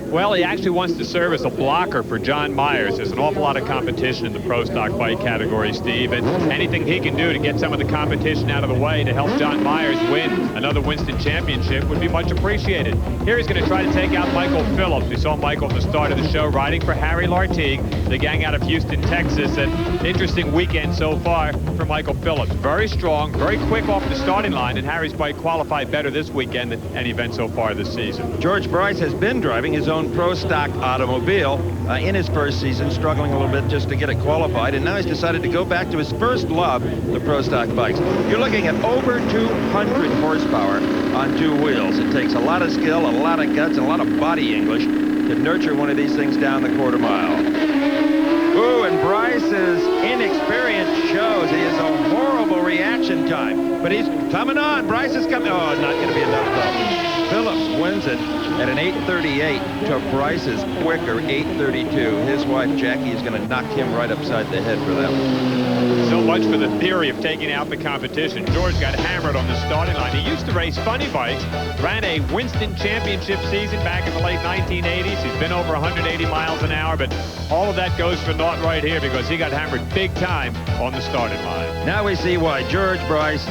Well, he actually wants to serve as a blocker for John Myers. There's an awful lot of competition in the pro stock bike category, Steve, and anything he can do to get some of the competition out of the way to help John Myers win another Winston championship would be much appreciated. Here he's going to try to take out Michael Phillips. We saw Michael at the start of the show riding for Harry Lartigue, the gang out of Houston, Texas. An interesting weekend so far for Michael Phillips. Very strong, very quick off the starting line, and Harry's bike qualified better this weekend than any event so far this season. George Bryce has been driving his own pro stock automobile in his first season, struggling a little bit just to get it qualified, and now he's decided to go back to his first love, the pro stock bikes. You're looking at over 200 horsepower on two wheels. It takes a lot of skill, a lot of guts, and a lot of body English to nurture one of these things down the quarter mile. Ooh, and Bryce's inexperience shows. He has a horrible reaction time, but he's coming on. Bryce is coming. Oh, not going to be enough though. Phillips wins it at an 8:38 to Bryce's quicker 8:32. His wife Jackie is going to knock him right upside the head for that one. So much for the theory of taking out the competition. George got hammered on the starting line. He used to race funny bikes, ran a Winston championship season back in the late 1980s. He's been over 180 miles an hour, but all of that goes for naught right here because he got hammered big time on the starting line. Now we see why George Bryce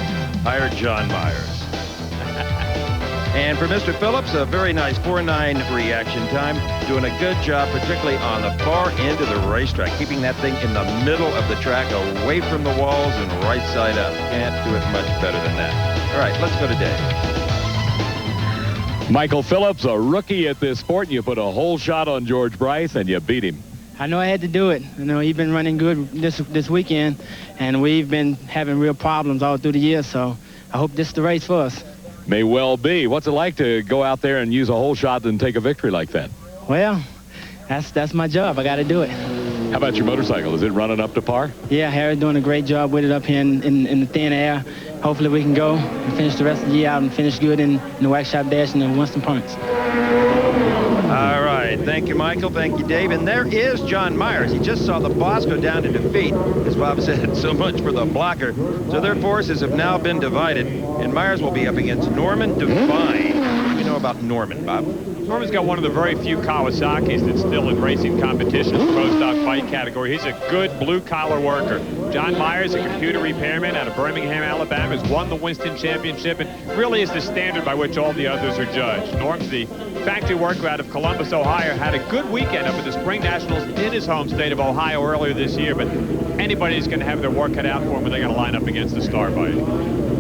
hired John Myers. And for Mr. Phillips, a very nice 4.9 reaction time. Doing a good job, particularly on the far end of the racetrack, keeping that thing in the middle of the track, away from the walls and right side up. Can't do it much better than that. All right, let's go to Dave. Michael Phillips, a rookie at this sport. You put a whole shot on George Bryce, and you beat him. I know I had to do it. You know, he's been running good this weekend, and we've been having real problems all through the year, so I hope this is the race for us. May well be. What's it like to go out there and use a whole shot and take a victory like that? Well, that's my job. I got to do it. How about your motorcycle? Is it running up to par? Yeah, Harry's doing a great job with it up here in the thin air. Hopefully we can go and finish the rest of the year out and finish good in the Wax Shop Dash and the Winston Points. All right. right. Thank you, Michael. Thank you, Dave. And there is John Myers. He just saw the boss go down in defeat. As Bob said, so much for the blocker. So their forces have now been divided. And Myers will be up against Norman Devine. What do you know about Norman, Bob? Norman's got one of the very few Kawasaki's that's still in racing competition in the pro stock fight category. He's a good blue-collar worker. John Myers, a computer repairman out of Birmingham, Alabama, has won the Winston Championship and really is the standard by which all the others are judged. Norm's the factory worker out of Columbus, Ohio, had a good weekend up at the Spring Nationals in his home state of Ohio earlier this year, but anybody's going to have their work cut out for him when they're going to line up against the star bike.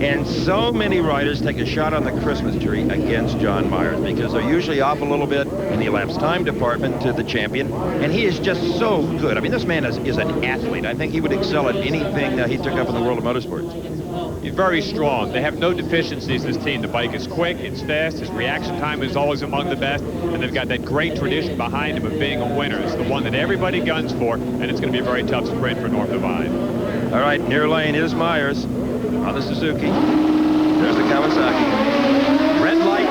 And so many riders take a shot on the Christmas tree against John Myers because they're usually off a little bit in the elapsed time department to the champion. And he is just so good. I mean, this man is an athlete. I think he would excel at anything that he took up in the world of motorsports. He's very strong. They have no deficiencies, this team. The bike is quick, it's fast, his reaction time is always among the best, and they've got that great tradition behind him of being a winner. It's the one that everybody guns for, and it's going to be a very tough sprint for Norm Devine. All right, near lane is Myers on the Suzuki. There's the Kawasaki. Red light,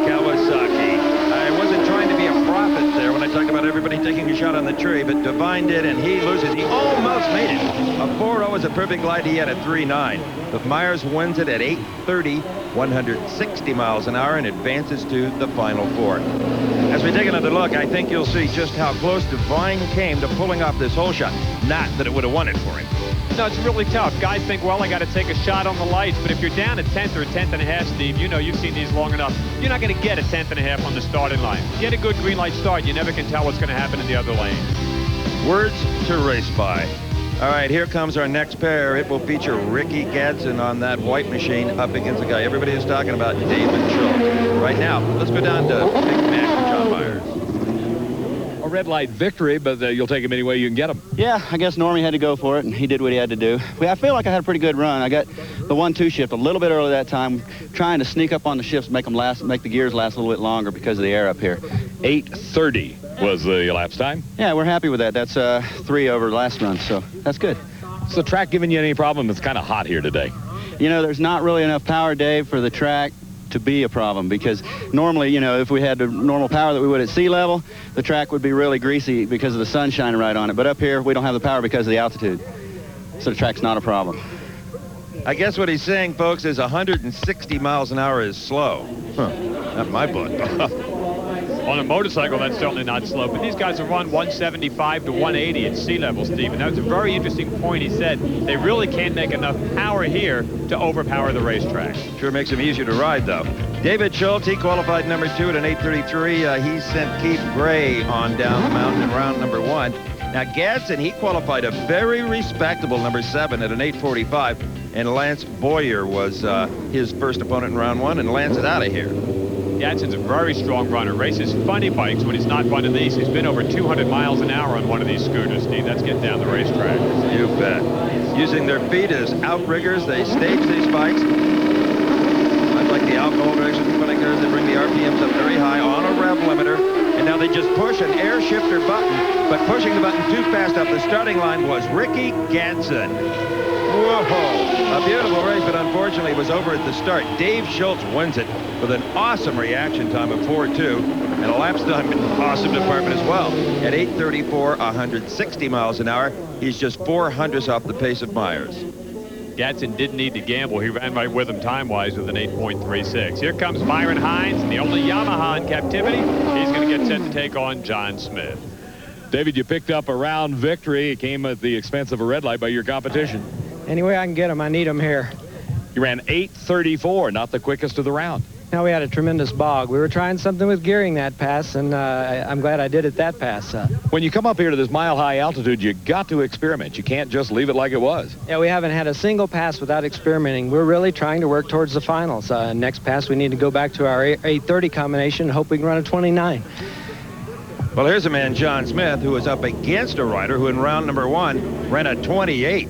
Kawasaki. I wasn't trying to be a prophet there when I talked about everybody taking a shot on the tree, but Devine did, and he loses. He almost made it. A 4.0 is a perfect glide. He had a 3.9. But Myers wins it at 8:30, 160 miles an hour, and advances to the final four. As we take another look, I think you'll see just how close Devine came to pulling off this hole shot. Not that it would have won it for him. No, it's really tough. Guys think, well, I got to take a shot on the lights, but if you're down a tenth or a tenth and a half, Steve, you know you've seen these long enough. You're not going to get a tenth and a half on the starting line. Get a good green light start. You never can tell what's going to happen in the other lane. Words to race by. All right, here comes our next pair. It will feature Ricky Gadsden on that white machine up against the guy everybody is talking about, David Schultz. Right now, let's go down to Big Mac and John Myers. A red light victory, but you'll take him any way you can get him. Yeah, I guess Normie had to go for it, and he did what he had to do. I feel like I had a pretty good run. I got the 1-2 shift a little bit early that time, trying to sneak up on the shifts, make the gears last a little bit longer because of the air up here. 8:30 was the elapsed time. Yeah, we're happy with that. That's 3 over last run, so that's good. Is the track giving you any problem? It's kind of hot here today. You know, there's not really enough power, Dave, for the track to be a problem, because normally, you know, if we had the normal power that we would at sea level, the track would be really greasy because of the sun shining right on it. But up here, we don't have the power because of the altitude. So the track's not a problem. I guess what he's saying, folks, is 160 miles an hour is slow. Huh. Not my book. On a motorcycle, that's certainly not slow, but these guys have run 175 to 180 at sea level, Steve, and that was a very interesting point. He said they really can't make enough power here to overpower the racetrack. Sure makes him easier to ride, though. David Schultz, he qualified number 2 at an 8:33. He sent Keith Gray on down the mountain in round number 1. Now, Gadsden, he qualified a very respectable number 7 at an 8:45, and Lance Boyer was his first opponent in round 1, and Lance is out of here. Gadsden's a very strong runner. Races funny bikes when he's not running these. He's been over 200 miles an hour on one of these scooters, Steve. That's getting down the racetrack. You bet. Using their feet as outriggers, they stage these bikes. Much like the alcohol direction clinickers, they bring the RPMs up very high on a rev limiter, and now they just push an air shifter button, but pushing the button too fast off the starting line was Ricky Gadsden. Whoa! A beautiful race, but unfortunately it was over at the start. Dave Schultz wins it with an awesome reaction time of 4.2 and a lapse time in awesome department as well. At 8:34, 160 miles an hour, he's just 400ths off the pace of Myers. Gadsden didn't need to gamble. He ran right with him time-wise with an 8.36. Here comes Myron Hines, the only Yamaha in captivity. He's going to get set to take on John Smith. David, you picked up a round victory. It came at the expense of a red light by your competition. Any way I can get them, I need them here. You ran 8:34, not the quickest of the round. Now, we had a tremendous bog. We were trying something with gearing that pass, and I'm glad I did it that pass. When you come up here to this mile-high altitude, you got to experiment. You can't just leave it like it was. Yeah, we haven't had a single pass without experimenting. We're really trying to work towards the finals. Next pass, we need to go back to our 8:30 combination and hope we can run a 29. Well, here's a man, John Smith, who was up against a rider who in round number 1 ran a 28.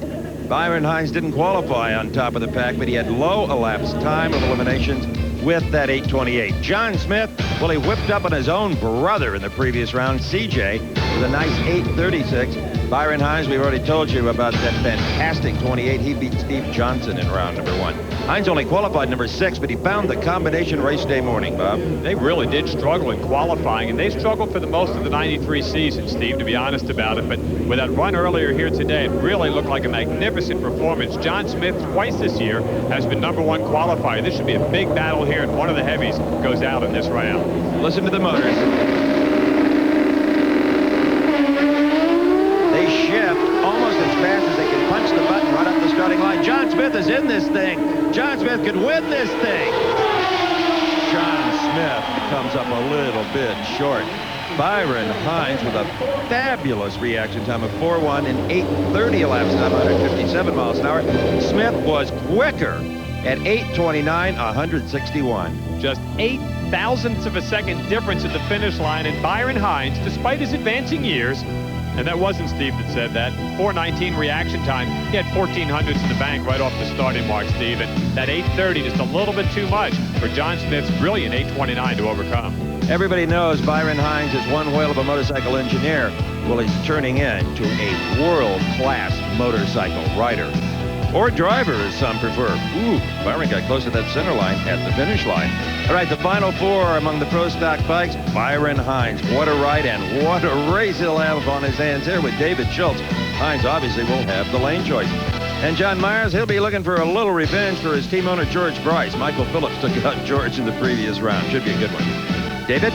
Byron Hines didn't qualify on top of the pack, but he had low elapsed time of eliminations with that 8:28. John Smith, well, he whipped up on his own brother in the previous round, CJ, with a nice 8:36. Byron Hines, we've already told you about that fantastic 28. He beat Steve Johnson in round number 1. Hines only qualified number 6, but he found the combination race day morning, Bob. They really did struggle in qualifying, and they struggled for the most of the 93 season, Steve, to be honest about it. But with that run earlier here today, it really looked like a magnificent performance. John Smith, twice this year, has been number 1 qualifier. This should be a big battle here, and one of the heavies goes out in this round. Listen to the motors. They shift almost as fast as they can punch the button right up the starting line. John Smith is in this thing. John Smith could win this thing. John Smith comes up a little bit short. Byron Hines with a fabulous reaction time of 4.1 and 8:30 elapsed time, 157 miles an hour. Smith was quicker at 8:29, 161. Just 8 thousandths of a second difference at the finish line, and Byron Hines, despite his advancing years, and that wasn't Steve that said that, 4:19 reaction time. He had 14 hundredths in the bank right off the starting mark, Steve, and that 8:30 just a little bit too much for John Smith's brilliant 8:29 to overcome. Everybody knows Byron Hines is one whale of a motorcycle engineer. Well, he's turning into a world-class motorcycle rider. Or driver, as some prefer. Ooh, Byron got close to that center line at the finish line. All right, the final 4 among the pro stock bikes. Byron Hines, what a ride and what a race he'll have on his hands here with David Schultz. Hines obviously will have the lane choice. And John Myers, he'll be looking for a little revenge for his team owner, George Bryce. Michael Phillips took out George in the previous round. Should be a good one. David?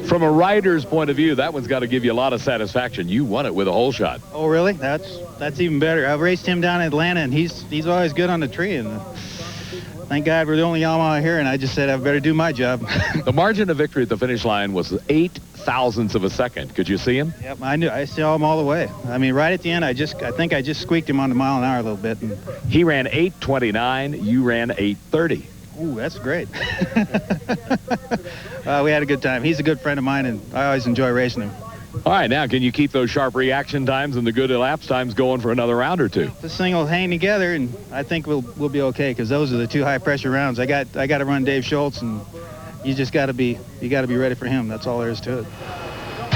From a rider's point of view, that one's got to give you a lot of satisfaction. You won it with a hole shot. Oh, really? That's even better. I've raced him down in Atlanta, and he's always good on the tree. And thank God we're the only Yamaha here, and I just said I better do my job. The margin of victory at the finish line was 8 thousandths of a second. Could you see him? Yep, I knew. I saw him all the way. I mean, right at the end, I think I just squeaked him on the mile an hour a little bit. And he ran 8:29. You ran 8:30. Ooh, that's great. We had a good time. He's a good friend of mine, and I always enjoy racing him. All right, now can you keep those sharp reaction times and the good elapsed times going for another round or two? This thing will hang together, and I think we'll be okay, because those are the 2 high pressure rounds. I got to run Dave Schultz, and you just got to be ready for him. That's all there is to it.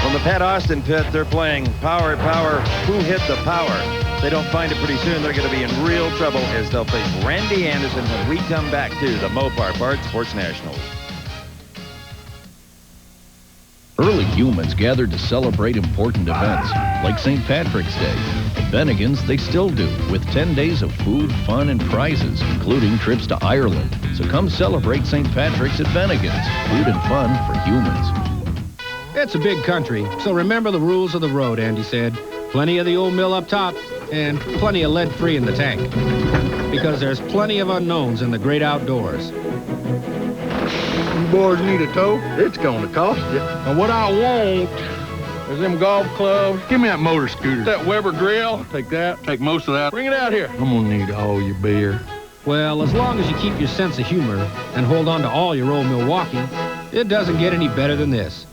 From the Pat Austin pit, they're playing power, who hit the power? If they don't find it pretty soon, they're going to be in real trouble as they'll face Randy Anderson when we come back to the Mopar Bart Sports Nationals. Early humans gathered to celebrate important events, like St. Patrick's Day. At Bennigan's, they still do, with 10 days of food, fun, and prizes, including trips to Ireland. So come celebrate St. Patrick's at Bennigan's. Food and fun for humans. It's a big country, so remember the rules of the road, Andy said. Plenty of the old mill up top, and plenty of lead-free in the tank. Because there's plenty of unknowns in the great outdoors. You boys need a tow? It's going to cost you. And what I want is them golf clubs. Give me that motor scooter. That Weber grill. I'll take that. Take most of that. Bring it out here. I'm going to need all your beer. Well, as long as you keep your sense of humor and hold on to all your old Milwaukee, it doesn't get any better than this.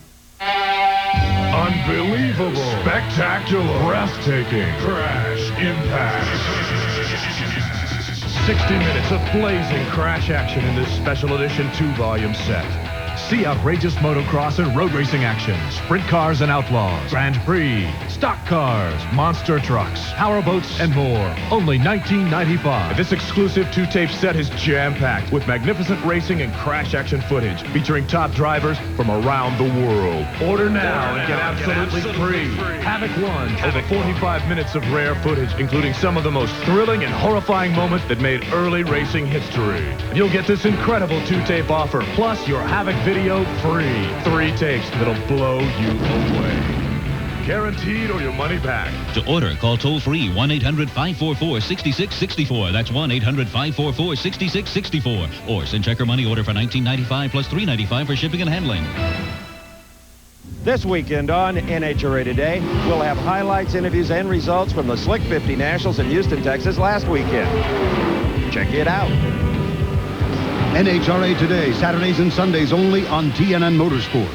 Unbelievable. Spectacular. Breathtaking. Crash Impact. 60 minutes of blazing crash action in this special edition 2-volume set. See outrageous motocross and road racing action, sprint cars and outlaws, Grand Prix, stock cars, monster trucks, powerboats, and more. Only $19.95. This exclusive 2-tape set is jam-packed with magnificent racing and crash action footage featuring top drivers from around the world. Order now and get absolutely free. Havoc 1, over 45 minutes of rare footage, including some of the most thrilling and horrifying moments that made early racing history. And you'll get this incredible 2-tape offer, plus your Havoc video free. 3 tapes that'll blow you away. Guaranteed or your money back. To order, call toll-free 1-800-544-6664. That's 1-800-544-6664. Or send check or money order for $19.95 plus $3.95 for shipping and handling. This weekend on NHRA Today, we'll have highlights, interviews, and results from the Slick 50 Nationals in Houston, Texas last weekend. Check it out. NHRA Today, Saturdays and Sundays only on TNN Motorsports.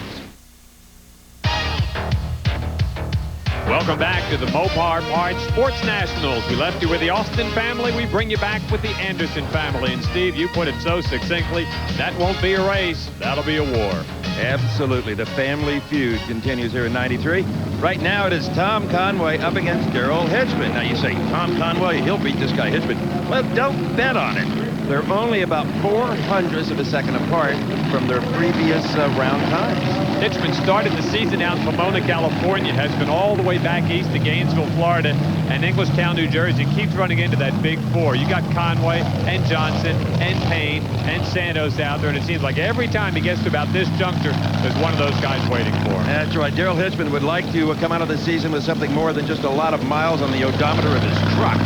Welcome back to the Mopar Parts Sports Nationals. We left you with the Austin family. We bring you back with the Anderson family. And Steve, you put it so succinctly, that won't be a race. That'll be a war. Absolutely. The family feud continues here in 93. Right now it is Tom Conway up against Daryl Hitchman. Now you say, Tom Conway, he'll beat this guy Hitchman. Well, don't bet on it. They're only about 0.04 of a second apart from their previous round times. Hitchman started the season out in Pomona, California, has been all the way back east to Gainesville, Florida, and Englishtown, New Jersey. Keeps running into that big four. You got Conway and Johnson and Payne and Santos out there, and it seems like every time he gets to about this juncture, there's one of those guys waiting for him. That's right. Daryl Hitchman would like to come out of the season with something more than just a lot of miles on the odometer of his truck.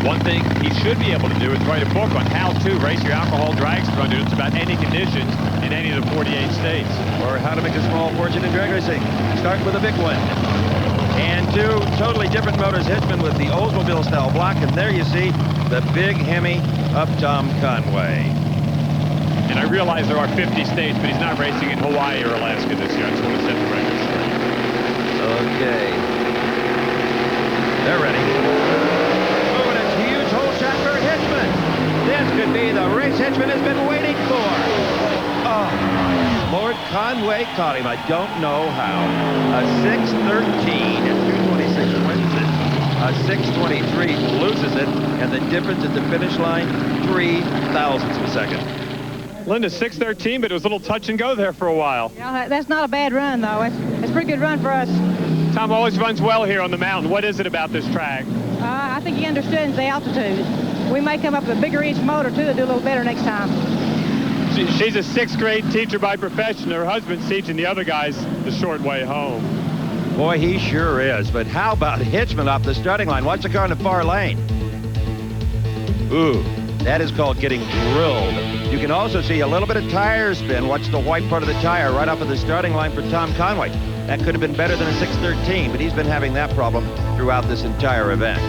One thing he should be able to do is write a book on how to race your alcohol dragster under just about any conditions in any of the 48 states. Or how to make a small fortune in drag racing. Start with a big one. And two totally different motors. Hitchman with the Oldsmobile style block. And there you see the big Hemi of Tom Conway. And I realize there are 50 states, but he's not racing in Hawaii or Alaska this year. I just want to set the record straight. Okay. They're ready. For Hitchman. This could be the race Hitchman has been waiting for. Oh, Lord Conway caught him. I don't know how. A 6:13 at 2:26 wins it. A 6:23 loses it. And the difference at the finish line, 0.03 of a second. Linda, 6:13, but it was a little touch and go there for a while. Yeah, that's not a bad run, though. It's a pretty good run for us. Tom always runs well here on the mountain. What is it about this track? I think he understands the altitude. We may come up with a bigger inch motor, too, to do a little better next time. She's a 6th grade teacher by profession. Her husband's teaching the other guys the short way home. Boy, he sure is. But how about Hitchman off the starting line? Watch the car in the far lane. Ooh, that is called getting drilled. You can also see a little bit of tire spin. Watch the white part of the tire right off of the starting line for Tom Conway. That could have been better than a 6:13, but he's been having that problem throughout this entire event.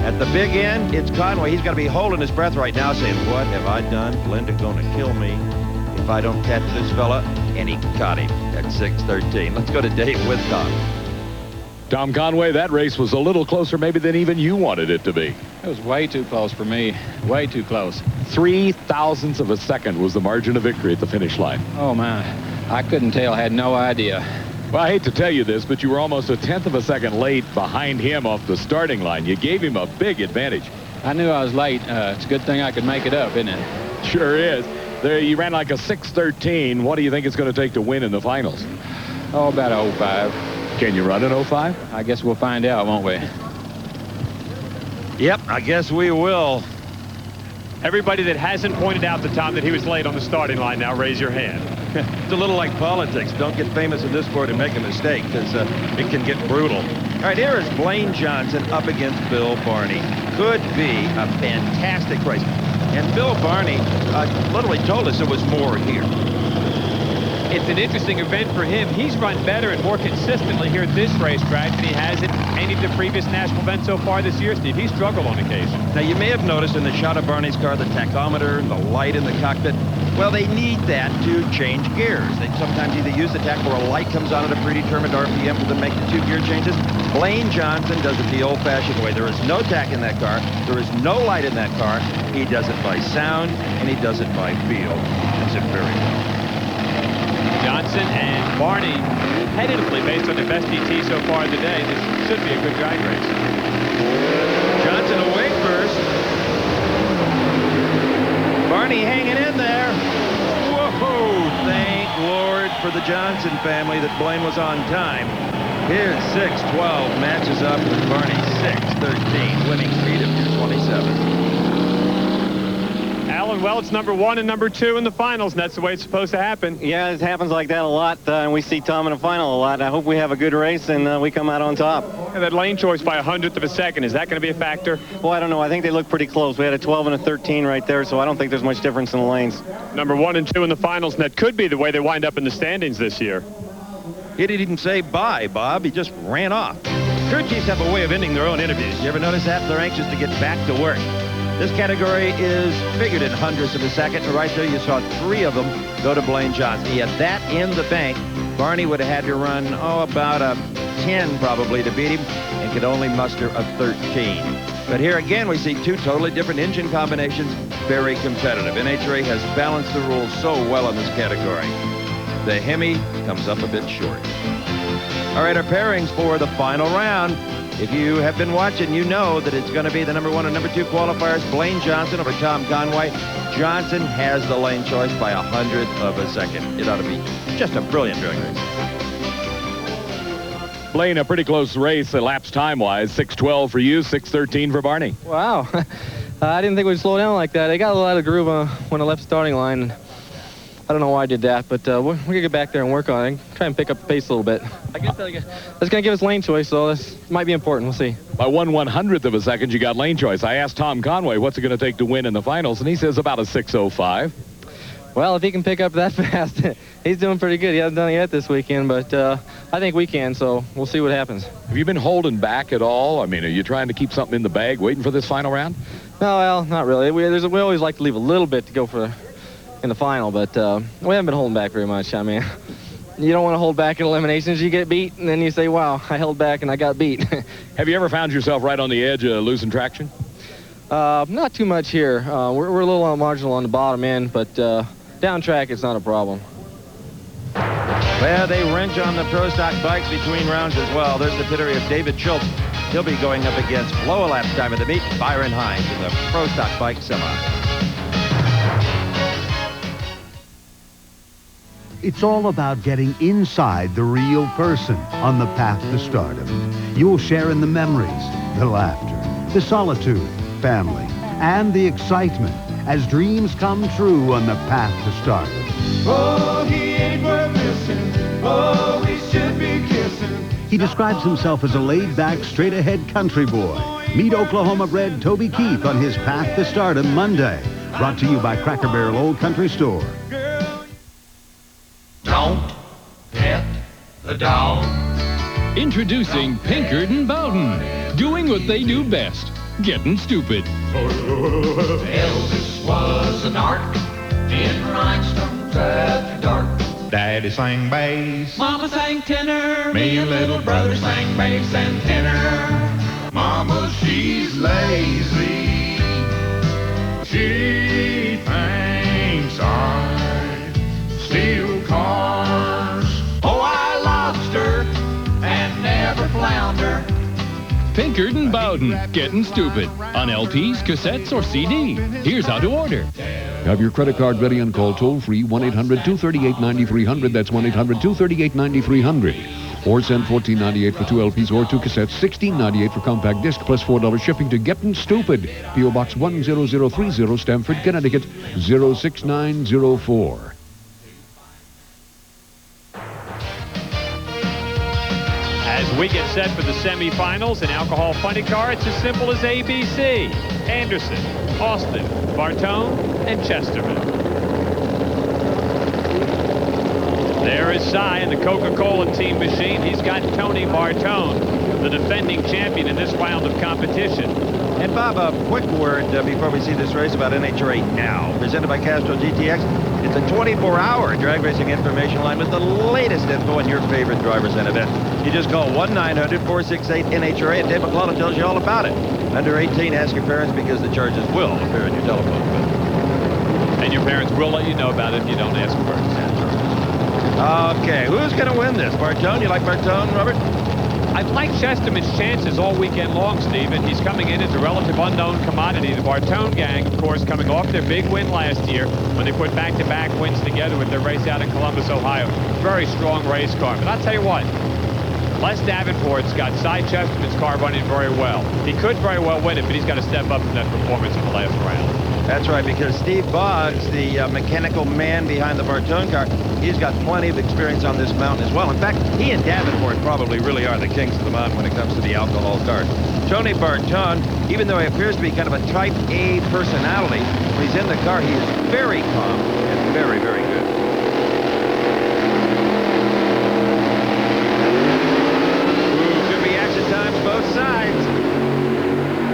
At the big end, it's Conway. He's got to be holding his breath right now saying, what have I done? Linda going to kill me if I don't catch this fella. And he caught him at 6:13. Let's go to Dave with Tom. Tom Conway, that race was a little closer maybe than even you wanted it to be. It was way too close for me. Way too close. 0.03 of a second was the margin of victory at the finish line. Oh, my. I couldn't tell. Had no idea. Well, I hate to tell you this, but you were almost a 1/10 of a second late behind him off the starting line. You gave him a big advantage. I knew I was late. It's a good thing I could make it up, isn't it? Sure is. There, you ran like a 6:13. What do you think it's going to take to win in the finals? Oh, about 05. Can you run an 05? I guess we'll find out, won't we? Yep, I guess we will. Everybody that hasn't pointed out to Tom that he was late on the starting line, now raise your hand. It's a little like politics. Don't get famous in this sport and make a mistake, because it can get brutal. All right, here is Blaine Johnson up against Bill Barney. Could be a fantastic race. And Bill Barney literally told us there was more here. It's an interesting event for him. He's run better and more consistently here at this racetrack than he has at any of the previous national events so far this year, Steve. He's struggled on occasion. Now, you may have noticed in the shot of Barney's car, the tachometer and the light in the cockpit. Well, they need that to change gears. They sometimes either use the tach or a light comes on at a predetermined RPM for them to make the 2 gear changes. Blaine Johnson does it the old-fashioned way. There is no tach in that car. There is no light in that car. He does it by sound, and he does it by feel. Does it very well. Johnson and Barney, competitively based on their best DT so far of the day, this should be a good drag race. Johnson away first. Barney hanging in there. Whoa! Thank Lord for the Johnson family that Blaine was on time. Here's 6:12 matches up with Barney's 6:13, winning speed of 2:27. Alan, well, it's number 1 and number 2 in the finals, and that's the way it's supposed to happen. Yeah, it happens like that a lot, and we see Tom in the final a lot. I hope we have a good race and we come out on top. And that lane choice by 100th of a second, is that going to be a factor? Well, I don't know. I think they look pretty close. We had a 12 and a 13 right there, so I don't think there's much difference in the lanes. Number 1 and 2 in the finals, and that could be the way they wind up in the standings this year. He didn't even say bye, Bob. He just ran off. Crew chiefs have a way of ending their own interviews. You ever notice that? They're anxious to get back to work. This category is figured in 100ths of a second. Right there, you saw 3 of them go to Blaine Johnson. He had that in the bank. Barney would have had to run, about a 10 probably to beat him and could only muster a 13. But here again, we see two totally different engine combinations, very competitive. NHRA has balanced the rules so well in this category. The Hemi comes up a bit short. All right, our pairings for the final round. If you have been watching, you know that it's going to be the number 1 and number 2 qualifiers, Blaine Johnson over Tom Conway. Johnson has the lane choice by 100th of a second. It ought to be just a brilliant drag race. Blaine, a pretty close race, elapsed time-wise. 6:12 for you, 6:13 for Barney. Wow. I didn't think we'd slow down like that. I got a lot of groove when I left starting line. I don't know why I did that, but we're going to get back there and work on it. Try and pick up the pace a little bit. I guess that's going to give us lane choice, so this might be important. We'll see. By 1/100th of a second, you got lane choice. I asked Tom Conway, what's it going to take to win in the finals, and he says about a 6:05. Well, if he can pick up that fast, he's doing pretty good. He hasn't done it yet this weekend, but I think we can, so we'll see what happens. Have you been holding back at all? I mean, are you trying to keep something in the bag, waiting for this final round? No, well, not really. We always like to leave a little bit to go for in the final, but we haven't been holding back very much. I mean, you don't want to hold back in eliminations. You get beat, and then you say, wow, I held back and I got beat. Have you ever found yourself right on the edge of losing traction? Not too much here. We're a little marginal on the bottom end, but down track it's not a problem. Well, they wrench on the Pro Stock bikes between rounds as well. There's the pittery of David Schultz. He'll be going up against below elapsed time of the meet, Byron Hines in the Pro Stock bike semi. It's all about getting inside the real person on the path to stardom. You'll share in the memories, the laughter, the solitude, family, and the excitement as dreams come true on the path to stardom. Oh, he ain't worth missing. Oh, we should be kissing. He describes himself as a laid-back, straight-ahead country boy. Meet Oklahoma-bred Toby Keith on his path to stardom Monday. Brought to you by Cracker Barrel Old Country Store. Don't pet the dog. Introducing Pinkard and Bowden, doing what they do best, getting stupid. Elvis was an arc in rhinestones after dark. Daddy sang bass, Mama sang tenor, me and little brother sang bass and tenor. Mama, she's lazy. She thinks I steal cars. Oh, I lost her and never found her. Pinkard and Bowden, getting stupid, on LPs, cassettes, or CD. Here's how to order. Have your credit card ready and call toll-free 1-800-238-9300. That's 1-800-238-9300. Or send $14.98 for 2 LPs or 2 cassettes, $16.98 for compact disc, plus $4 shipping to Gettin' Stupid. P.O. Box 10030, Stamford, Connecticut, 06904. As we get set for the semifinals in Alcohol Funny Car, it's as simple as ABC. Anderson, Austin, Bartone, and Chesterman. There is Cy in the Coca-Cola team machine. He's got Tony Bartone, the defending champion in this round of competition. And Bob, a quick word before we see this race about NHRA Now, presented by Castro GTX. It's a 24-hour drag racing information line with the latest info on your favorite drivers and events. You just call 1-900-468-NHRA, and Dave McClellan tells you all about it. Under 18, ask your parents because the charges will appear on your telephone bill. And your parents will let you know about it if you don't ask first. Okay, who's going to win this? Bartone? You like Bartone, Robert? I've liked Chesterman's chances all weekend long, Stephen. He's coming in as a relative unknown commodity. The Bartone gang, of course, coming off their big win last year when they put back-to-back wins together with their race out in Columbus, Ohio. Very strong race car. But I'll tell you what, Les Davenport's got Cy Chesterman's car running very well. He could very well win it, but he's got to step up in that performance in the last round. That's right, because Steve Boggs, the mechanical man behind the Bartone car, he's got plenty of experience on this mountain as well. In fact, he and Davenport probably really are the kings of the mountain when it comes to the alcohol cars. Tony Bartone, even though he appears to be kind of a type A personality, when he's in the car, he is very calm and very, very good. Could be action times both sides.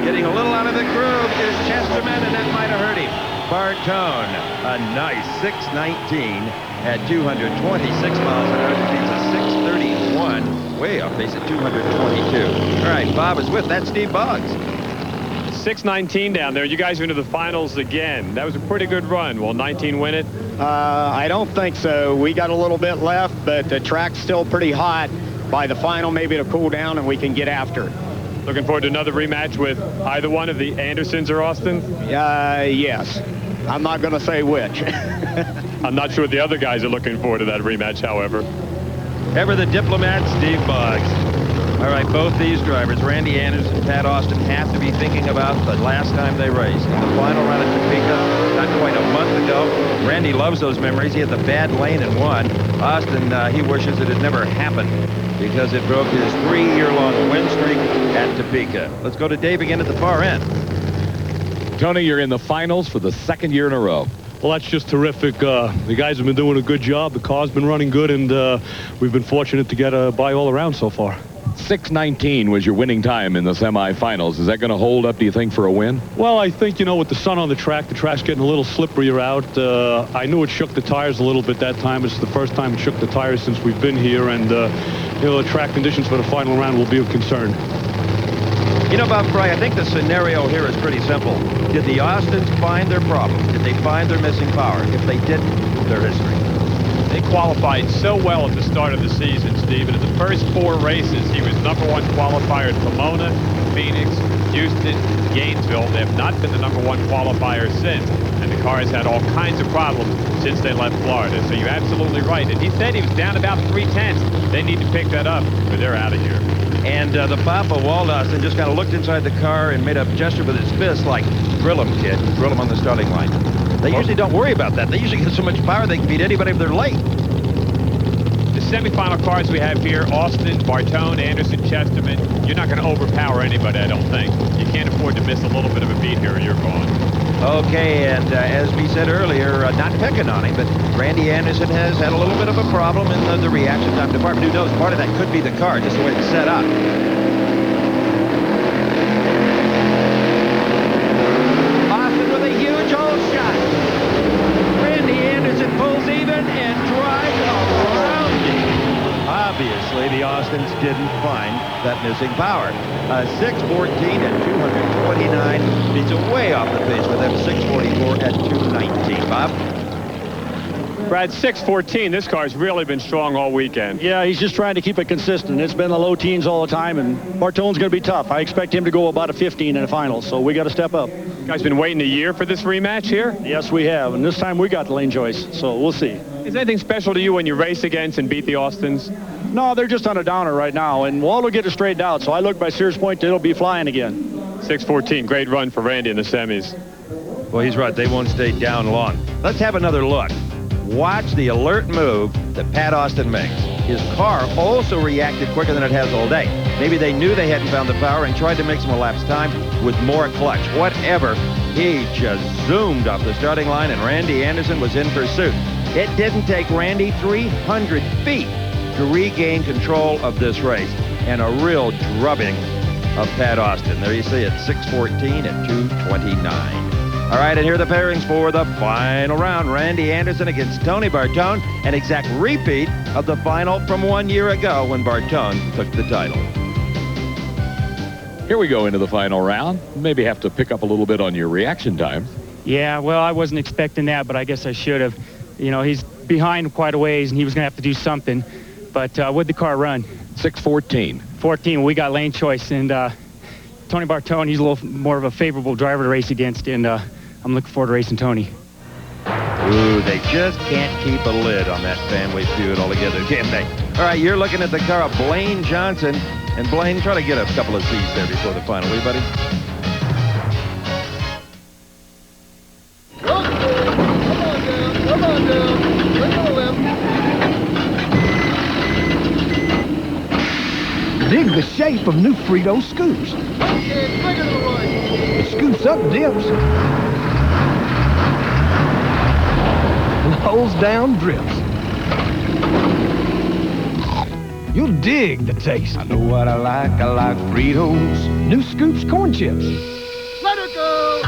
Getting a little out of the groove is Chesterman, and that might have hurt him. Bartone, a nice 619 at 226 miles an hour. That means a 631 1, way off base at 222. All right, Bob is with. That's Steve Boggs. 6:19 down there. You guys are into the finals again. That was a pretty good run. Will 19 win it? I don't think so. We got a little bit left, but the track's still pretty hot. By the final, maybe it'll cool down and we can get after it. Looking forward to another rematch with either one of the Andersons or Austins? Yes. I'm not going to say which. I'm not sure the other guys are looking forward to that rematch, however. Ever the diplomat, Steve Boggs. All right, both these drivers, Randy Anderson and Pat Austin, have to be thinking about the last time they raced. In the final round at Topeka, not quite a month ago. Randy loves those memories. He had the bad lane and won. Austin, he wishes it had never happened because it broke his 3-year-long win streak at Topeka. Let's go to Dave again at the far end. Tony, you're in the finals for the 2nd year in a row. Well, that's just terrific. The guys have been doing a good job. The car's been running good, and we've been fortunate to get a bye all around so far. 6:19 was your winning time in the semifinals. Is that going to hold up, do you think, for a win? Well, I think, with the sun on the track's getting a little slipperier out. I knew it shook the tires a little bit that time. It's the first time it shook the tires since we've been here, and, the track conditions for the final round will be of concern. Bob Fry, I think the scenario here is pretty simple. Did the Austins find their problem? Did they find their missing power? If they didn't, their history. They qualified so well at the start of the season, Steve. And in the first 4 races, he was #1 qualifier at Pomona, Phoenix, Houston, Gainesville. They have not been the #1 qualifier since. And the car has had all kinds of problems since they left Florida. So you're absolutely right. And he said he was down about 3/10. They need to pick that up, or they're out of here. And the Papa, Walt Austin, just kind of looked inside the car and made a gesture with his fist like, drill him, kid. Drill him on the starting line. They usually don't worry about that. They usually get so much power they can beat anybody if they're late. The semifinal cars we have here, Austin, Bartone, Anderson, Chesterman, you're not going to overpower anybody, I don't think. You can't afford to miss a little bit of a beat here or you're gone. Okay, and as we said earlier, not picking on him, but Randy Anderson has had a little bit of a problem in the reaction time department. Who knows, part of that could be the car, just the way it's set up. Austin with a huge hole shot. Randy Anderson pulls even and drives around him. Obviously, the Austins didn't find that missing power. 6:14 at 229. He's way off the pace with them. 6:44 at 219. Bob? Brad, 6:14. This car's really been strong all weekend. Yeah, he's just trying to keep it consistent. It's been the low teens all the time, and Bartone's going to be tough. I expect him to go about a 15 in the finals, so we got to step up. You guys been waiting a year for this rematch here? Yes, we have, and this time we got the lane choice, so we'll see. Is anything special to you when you race against and beat the Austins? No, they're just on a downer right now, and Walt will get it straightened out, so I look by Sears Point, it'll be flying again. 6:14, great run for Randy in the semis. Well, he's right. They won't stay down long. Let's have another look. Watch the alert move that Pat Austin makes. His car also reacted quicker than it has all day. Maybe they knew they hadn't found the power and tried to make some elapsed time with more clutch. Whatever, he just zoomed off the starting line, and Randy Anderson was in pursuit. It didn't take Randy 300 feet to regain control of this race, and a real drubbing of Pat Austin. There you see it, 6:14 at 229. All right, and here are the pairings for the final round. Randy Anderson against Tony Bartone, an exact repeat of the final from 1 year ago when Bartone took the title. Here we go into the final round. Maybe have to pick up a little bit on your reaction time. Yeah, well, I wasn't expecting that, but I guess I should have. He's behind quite a ways, and he was going to have to do something. But what'd the car run? 6:14. 14. We got lane choice, and Tony Bartone, he's a little more of a favorable driver to race against, and I'm looking forward to racing Tony. Ooh, they just can't keep a lid on that family feud altogether, can they? All right, you're looking at the car of Blaine Johnson. And Blaine, try to get a couple of C's there before the final, will you, buddy? Come on down. Bring it to the left. Dig the shape of new Frito scoops. Okay, bring it to the right. It scoops up dips. And holds down drips. You'll dig the taste. I know what I like Fritos. New Scoops corn chips. Let her go!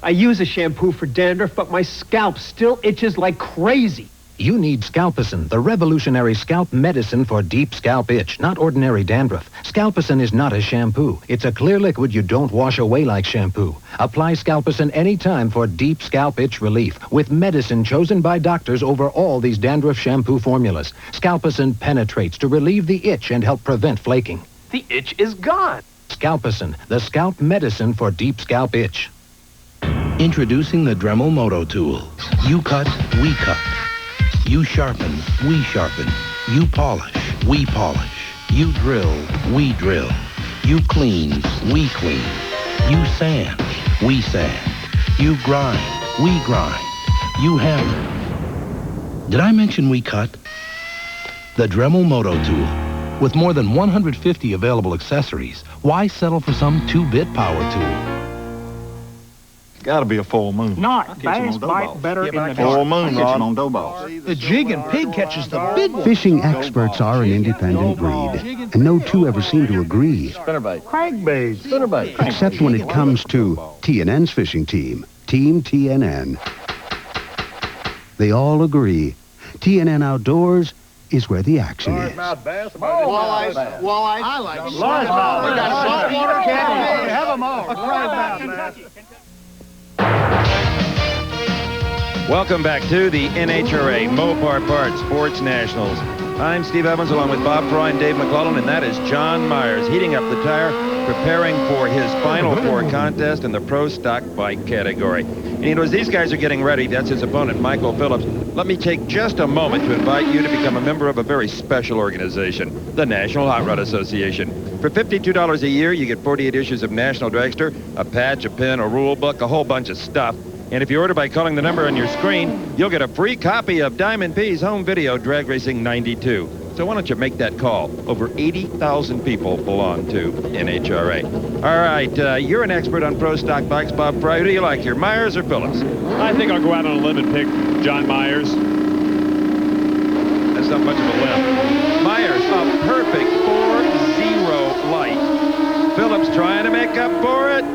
I use a shampoo for dandruff, but my scalp still itches like crazy. You need Scalpicin, the revolutionary scalp medicine for deep scalp itch, not ordinary dandruff. Scalpicin is not a shampoo. It's a clear liquid you don't wash away like shampoo. Apply Scalpicin anytime for deep scalp itch relief with medicine chosen by doctors over all these dandruff shampoo formulas. Scalpicin penetrates to relieve the itch and help prevent flaking. The itch is gone. Scalpicin, the scalp medicine for deep scalp itch. Introducing the Dremel Moto Tool. You cut, we cut. You sharpen, we sharpen. You polish, we polish. You drill, we drill. You clean, we clean. You sand, we sand. You grind, we grind. You hammer. Did I mention we cut? The Dremel Moto Tool. With more than 150 available accessories, why settle for some 2-bit power tool? Got to be a full moon. Not bass bite better in the Full dark. moon rod on dough balls. The jig and pig catches the big one. Fishing experts are an independent breed, and no two ever seem to agree, Spinnerbait. Crankbait. Spinnerbait. except when it comes to TNN's fishing team, Team TNN. They all agree TNN Outdoors is where the action is. Walleyes. I like largemouth. We got saltwater catfish. Have them all. A crabmouth bass. Welcome back to the NHRA Mopar Parts Sports Nationals. I'm Steve Evans along with Bob Fry and Dave McClellan, and that is John Myers heating up the tire, preparing for his Final Four contest in the Pro Stock Bike category. And you know, as these guys are getting ready, that's his opponent, Michael Phillips, let me take just a moment to invite you to become a member of a very special organization, the National Hot Rod Association. For $52 a year, you get 48 issues of National Dragster, a patch, a pin, a rule book, a whole bunch of stuff. And if you order by calling the number on your screen, you'll get a free copy of Diamond P's home video, Drag Racing 92. So why don't you make that call? Over 80,000 people belong to NHRA. All right, you're an expert on pro stock bikes, Bob Fry. Who do you like here, Myers or Phillips? I think I'll go out on a limb and pick John Myers. That's not much of a limb. Myers, a perfect 4-0 light. Phillips trying to make up for it.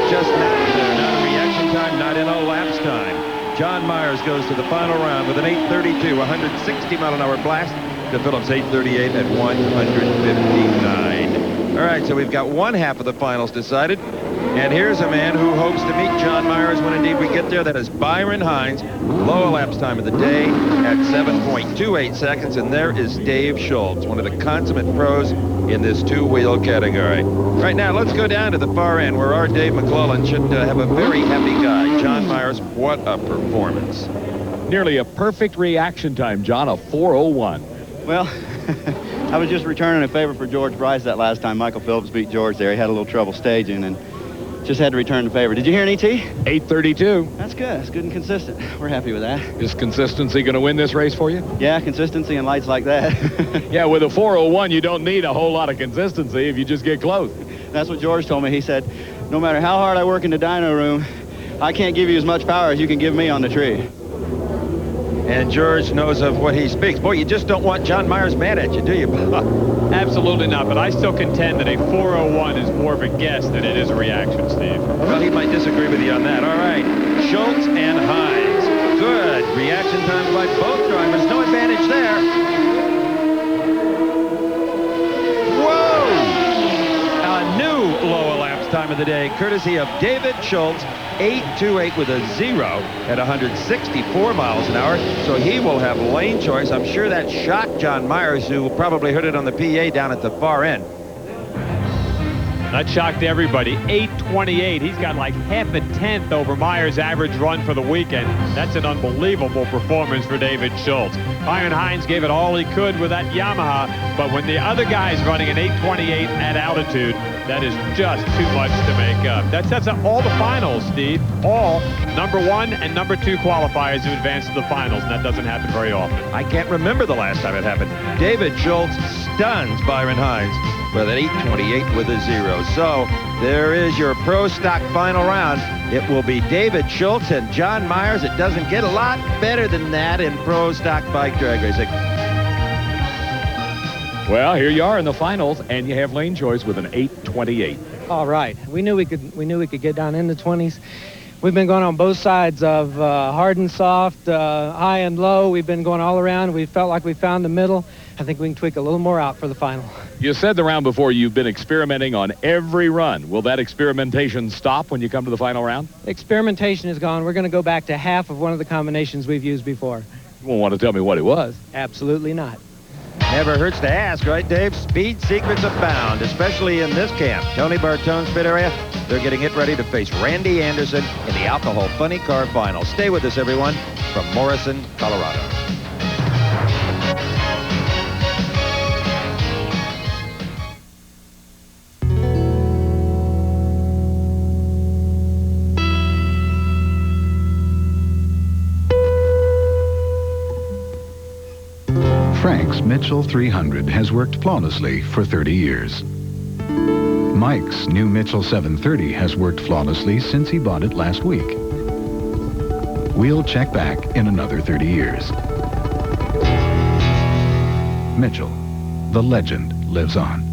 Just not a reaction time, not in a lapse time. John Myers goes to the final round with an 832, 160-mile-an-hour blast to Phillips' 838 at 159. All right, so we've got one half of the finals decided. And here's a man who hopes to meet John Myers when indeed we get there. That is Byron Hines, low elapsed time of the day at 7.28 seconds. And there is Dave Schultz, one of the consummate pros in this two-wheel category. Right now, let's go down to the far end where our Dave McClellan should have a very happy guy. John Myers, what a performance. Nearly a perfect reaction time, John, a 4:01. Well, I was just returning a favor for George Bryce that last time Michael Phillips beat George there. He had a little trouble staging and just had to return the favor. Did you hear an ET? 832. That's good. That's good and consistent. We're happy with that. Is consistency going to win this race for you? Yeah, consistency and lights like that. Yeah, with a 4:01, you don't need a whole lot of consistency if you just get close. That's what George told me. He said, no matter how hard I work in the dyno room, I can't give you as much power as you can give me on the tree. And George knows of what he speaks. Boy, you just don't want John Myers mad at you, do you? Absolutely not, but I still contend that a 4:01 is more of a guess than it is a reaction, Steve. Well, he might disagree with you on that. All right, Schultz and Hines. Good reaction times by both drivers. No advantage there. Whoa! A new low elapsed time of the day, courtesy of David Schultz. 828 with a 0 at 164 miles an hour. So he will have lane choice. I'm sure that shocked John Myers, who probably heard it on the PA down at the far end. That shocked everybody. 828. He's got like half a tenth over Myers' average run for the weekend. That's an unbelievable performance for David Schultz. Byron Hines gave it all he could with that Yamaha, but when the other guy's running an 828 at altitude, that is just too much to make up. That sets up all the finals, Steve. All number 1 and number 2 qualifiers who advance to the finals, and that doesn't happen very often. I can't remember the last time it happened. David Schultz stuns Byron Hines with an 828 with a 0. So there is your pro stock final round. It will be David Schultz and John Myers. It doesn't get a lot better than that in pro stock bike drag racing. Well, here you are in the finals, and you have lane choice with an 828. All right, we knew we could get down in the 20s. We've been going on both sides of hard and soft, high and low. We've been going all around. We felt like we found the middle. I think we can tweak a little more out for the final. You said the round before you've been experimenting on every run. Will that experimentation stop when you come to the final round? Experimentation is gone. We're going to go back to half of one of the combinations we've used before. You won't want to tell me what it was. Absolutely not. Never hurts to ask, right, Dave? Speed secrets abound, especially in this camp. Tony Bartone's pit area, they're getting it ready to face Randy Anderson in the Alcohol Funny Car Final. Stay with us, everyone, from Morrison, Colorado. Frank's Mitchell 300 has worked flawlessly for 30 years. Mike's new Mitchell 730 has worked flawlessly since he bought it last week. We'll check back in another 30 years. Mitchell, the legend lives on.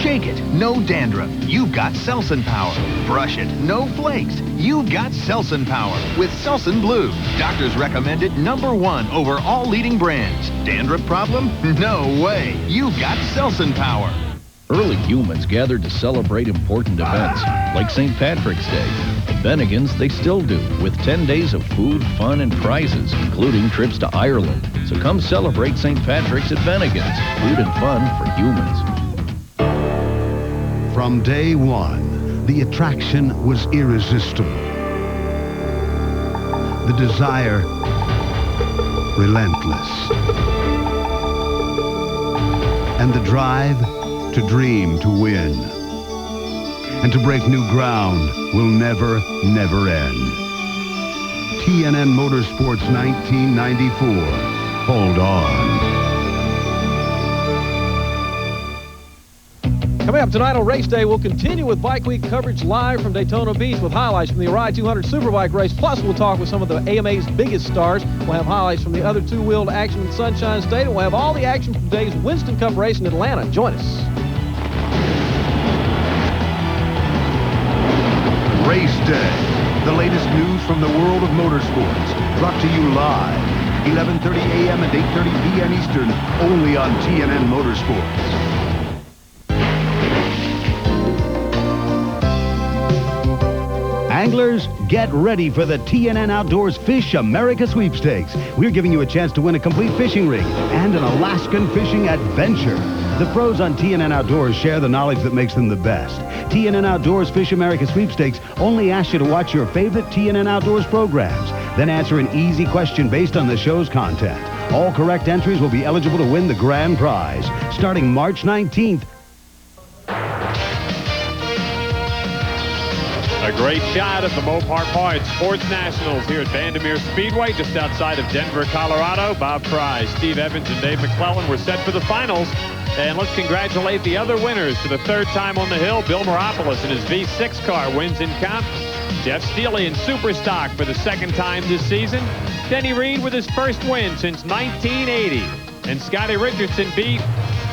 Shake it, no dandruff. You've got Selsun Power. Brush it, no flakes. You've got Selsun Power with Selsun Blue. Doctors recommend it #1 over all leading brands. Dandruff problem? No way. You've got Selsun Power. Early humans gathered to celebrate important events, like St. Patrick's Day. At Bennigan's, they still do, with 10 days of food, fun, and prizes, including trips to Ireland. So come celebrate St. Patrick's at Bennigan's. Food and fun for humans. From day one, the attraction was irresistible. The desire, relentless. And the drive to dream to win. And to break new ground will never, never end. TNN Motorsports 1994. Hold on. Coming up tonight on Race Day, we'll continue with Bike Week coverage live from Daytona Beach with highlights from the Arai 200 Superbike race. Plus, we'll talk with some of the AMA's biggest stars. We'll have highlights from the other two-wheeled action in Sunshine State, and we'll have all the action from today's Winston Cup race in Atlanta. Join us. Race Day, the latest news from the world of motorsports, brought to you live, 11:30 a.m. and 8:30 p.m. Eastern, only on TNN Motorsports. Anglers, get ready for the TNN Outdoors Fish America Sweepstakes. We're giving you a chance to win a complete fishing rig and an Alaskan fishing adventure. The pros on TNN Outdoors share the knowledge that makes them the best. TNN Outdoors Fish America Sweepstakes only asks you to watch your favorite TNN Outdoors programs, then answer an easy question based on the show's content. All correct entries will be eligible to win the grand prize, starting March 19th. A great shot of the Mopar Parts Sports Nationals here at Vandermeer Speedway, just outside of Denver, Colorado. Bob Fry, Steve Evans, and Dave McClellan were set for the finals. And let's congratulate the other winners for the third time on the hill. Bill Moropoulos in his V6 car wins in comp. Jeff Steele in Super Stock for the second time this season. Denny Reed with his first win since 1980. And Scotty Richardson beat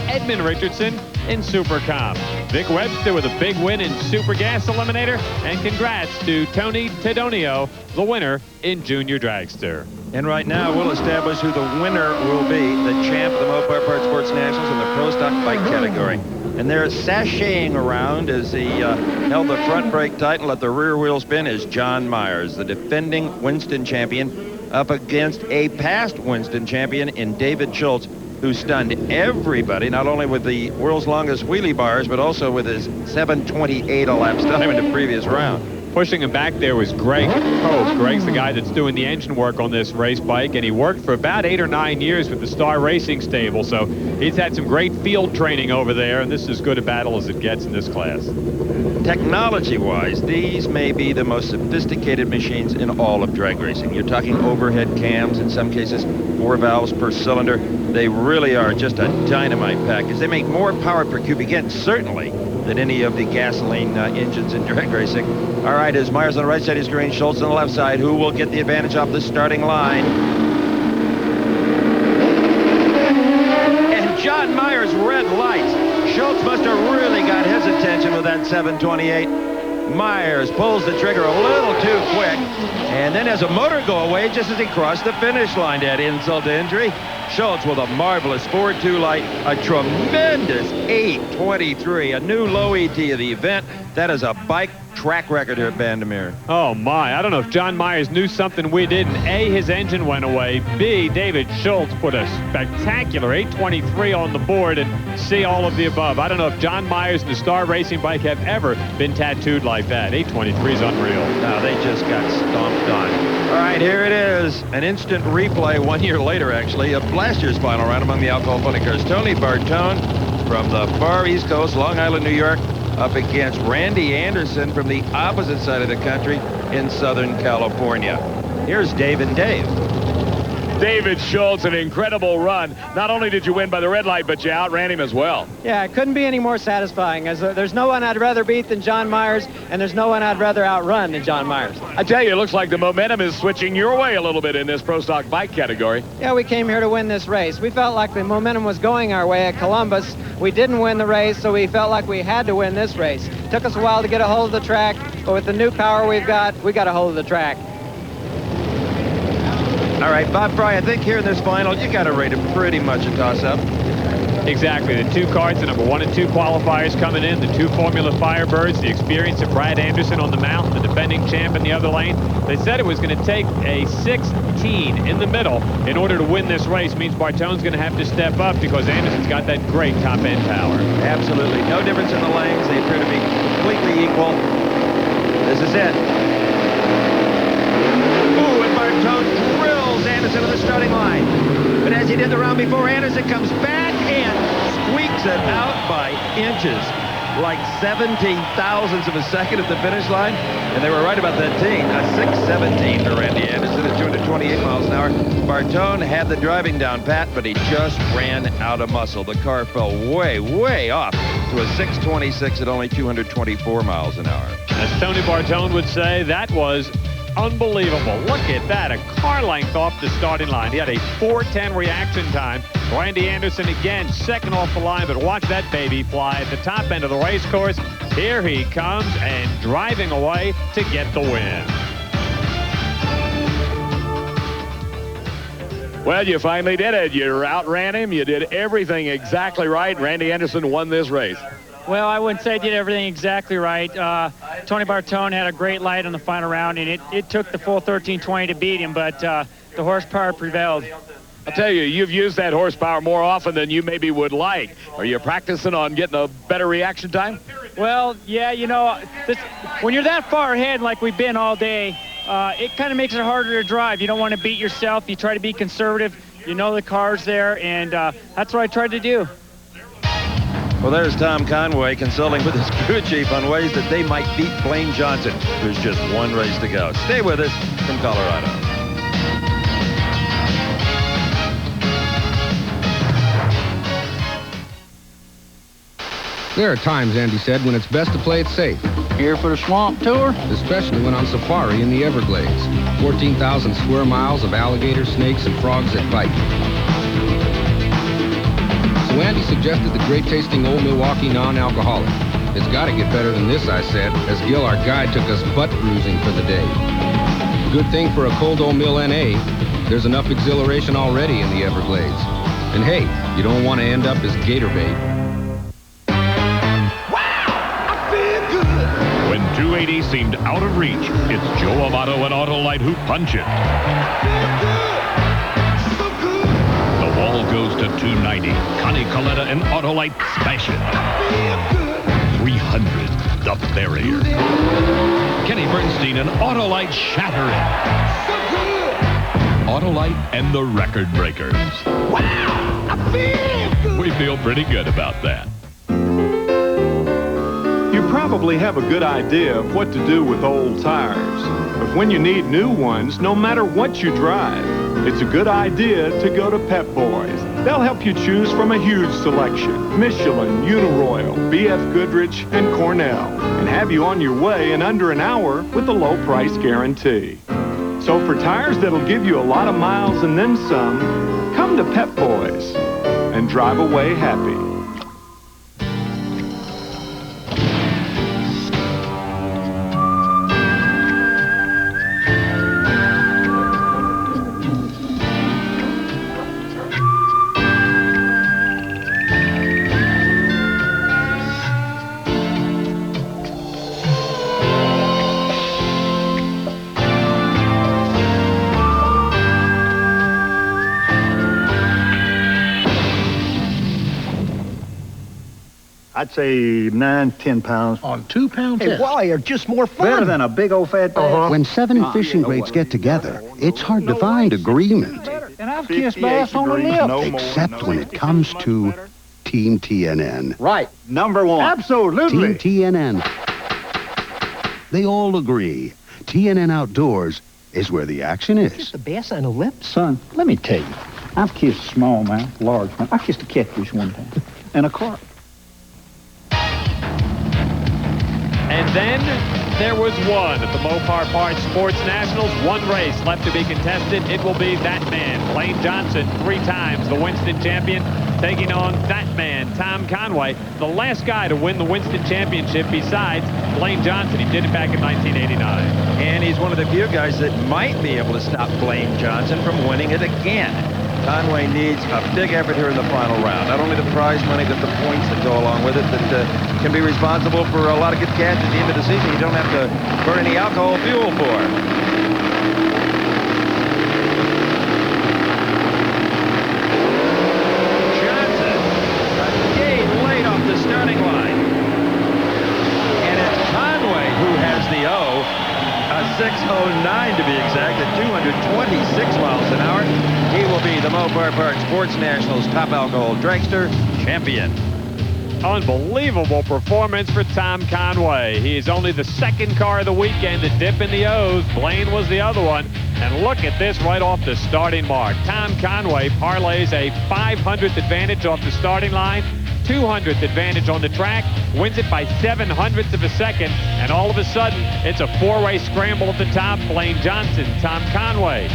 Edmund Richardson in Super Comp. Vic Webster with a big win in Super Gas Eliminator. And congrats to Tony Tedonio, the winner in Junior Dragster. And right now, we'll establish who the winner will be, the champ of the Mopar Parts Sports Nationals in the Pro Stock Bike category. And they're sashaying around as he held the front brake tight and let the rear wheel spin is John Myers, the defending Winston champion, up against a past Winston champion in David Schultz, who stunned everybody, not only with the world's longest wheelie bars, but also with his 7:28 elapsed time in the previous round. Pushing him back there was Greg Pope. Greg's the guy that's doing the engine work on this race bike, and he worked for about 8 or 9 years with the Star Racing stable, so he's had some great field training over there, and this is as good a battle as it gets in this class. Technology-wise, these may be the most sophisticated machines in all of drag racing. You're talking overhead cams, in some cases 4 valves per cylinder. They really are just a dynamite package. They make more power per cubic inch, certainly, than any of the gasoline engines in drag racing. All right, as Myers on the right side of the screen, Schultz on the left side. Who will get the advantage off the starting line? And John Myers' red lights. Schultz must have really got his attention with that 7:28. Myers pulls the trigger a little too quick, and then has a motor go away just as he crossed the finish line. To add insult to injury, Schultz with a marvelous 4.2 light, a tremendous 8.23, a new low ET of the event. That is a bike track record here at Vandermeer. Oh, my. I don't know if John Myers knew something we didn't. A, his engine went away. B, David Schultz put a spectacular 8.23 on the board. And C, all of the above. I don't know if John Myers and the Star Racing bike have ever been tattooed like that. 8.23 is unreal. No, they just got stomped on. All right, here it is. An instant replay 1 year later, actually, of last year's final round among the alcohol funny cars. Tony Bartone from the far East Coast, Long Island, New York, up against Randy Anderson from the opposite side of the country in Southern California. Here's Dave and Dave. David Schultz, an incredible run. Not only did you win by the red light, but you outran him as well. Yeah, it couldn't be any more satisfying, as there's no one I'd rather beat than John Myers, and there's no one I'd rather outrun than John Myers. I tell you, it looks like the momentum is switching your way a little bit in this Pro Stock bike category. Yeah, we came here to win this race. We felt like the momentum was going our way at Columbus. We didn't win the race, so we felt like we had to win this race. Took us a while to get a hold of the track, but with the new power we got a hold of the track. All right, Bob Fry, I think here in this final, you got to rate it pretty much a toss-up. Exactly. The two cars, the number 1 and 2 qualifiers coming in, the two Formula Firebirds, the experience of Brad Anderson on the mount, the defending champ in the other lane. They said it was going to take a 16 in the middle in order to win this race. Means Bartone's going to have to step up because Anderson's got that great top-end power. Absolutely. No difference in the lanes. They appear to be completely equal. This is it. Ooh, and Bartone drills Anderson to the starting line. But as he did the round before, Anderson comes back and squeaks it out by inches, like 17 thousandths of a second at the finish line. And they were right about that team. A 6:17 to Randy Anderson at 228 miles an hour. Bartone had the driving down pat, but he just ran out of muscle. The car fell way, way off to a 6:26 at only 224 miles an hour. As Tony Bartone would say, that was unbelievable. Look at that, a car length off the starting line. He had a 4:10 reaction time. Randy Anderson again, second off the line, but watch that baby fly at the top end of the race course. Here he comes and driving away to get the win. Well, you finally did it. You outran him. You did everything exactly right. Randy Anderson won this race. Well, I wouldn't say I did everything exactly right. Tony Bartone had a great light on the final round, and it took the full 13.20 to beat him, but the horsepower prevailed. I'll tell you, you've used that horsepower more often than you maybe would like. Are you practicing on getting a better reaction time? Well, yeah, you know, when you're that far ahead like we've been all day, it kind of makes it harder to drive. You don't want to beat yourself. You try to be conservative. You know the car's there, and that's what I tried to do. Well, there's Tom Conway consulting with his crew chief on ways that they might beat Blaine Johnson. There's just one race to go. Stay with us from Colorado. There are times, Andy said, when it's best to play it safe. Here for the swamp tour? Especially when on safari in the Everglades. 14,000 square miles of alligators, snakes, and frogs that bite. So Andy suggested the great-tasting Old Milwaukee non-alcoholic. It's got to get better than this, I said, as Gil, our guide, took us butt cruising for the day. Good thing for a cold Old Mill N.A., there's enough exhilaration already in the Everglades. And hey, you don't want to end up as gator bait. When 280 seemed out of reach, it's Joe Amato and Autolite who punch it. The wall goes to 290. Connie Coletta and Autolite smash it. 300, the barrier. Kenny Bernstein and Autolite shatter it. Autolite and the Record Breakers. Wow, I feel good. We feel pretty good about that. You probably have a good idea of what to do with old tires. But when you need new ones, no matter what you drive, it's a good idea to go to Pep Boys. They'll help you choose from a huge selection: Michelin, Uniroyal, BF Goodrich, and Cornell, and have you on your way in under an hour with a low price guarantee. So for tires that'll give you a lot of miles and then some, come to Pep Boys and drive away happy. I'd say 9, 10 pounds. On 2-pound Hey, test. walleye are just more fun. Better than a big old fat bass. When 7 fishing greats get together, it's hard to find agreement. And I've kissed bass on the lip. Except when it comes to Team TNN. Right. Number 1. Absolutely. Team TNN. They all agree. TNN Outdoors is where the action is. Just a bass on the lip? Son, let me tell you. I've kissed smallmouth, largemouth. I kissed a catfish one time. And a carp. And then there was one at the Mopar Parts Sports Nationals. One race left to be contested. It will be that man, Blaine Johnson, 3 times the Winston champion, taking on that man, Tom Conway, the last guy to win the Winston Championship besides Blaine Johnson. He did it back in 1989. And he's one of the few guys that might be able to stop Blaine Johnson from winning it again. Conway needs a big effort here in the final round. Not only the prize money, but the points that go along with it that can be responsible for a lot of good cash at the end of the season. You don't have to burn any alcohol fuel for. Johnson, a day late off the starting line. And it's Conway who has the O. A 6:09 to be exact, at 226 miles an hour. He will be the Mopar Park Sports Nationals Top Alcohol Dragster champion. Unbelievable performance for Tom Conway. He is only the 2nd car of the weekend to dip in the O's. Blaine was the other one. And look at this right off the starting mark. Tom Conway parlays a 500th advantage off the starting line, 200th advantage on the track, wins it by 700ths of a second, and all of a sudden, it's a 4-way scramble at the top. Blaine Johnson, Tom Conway,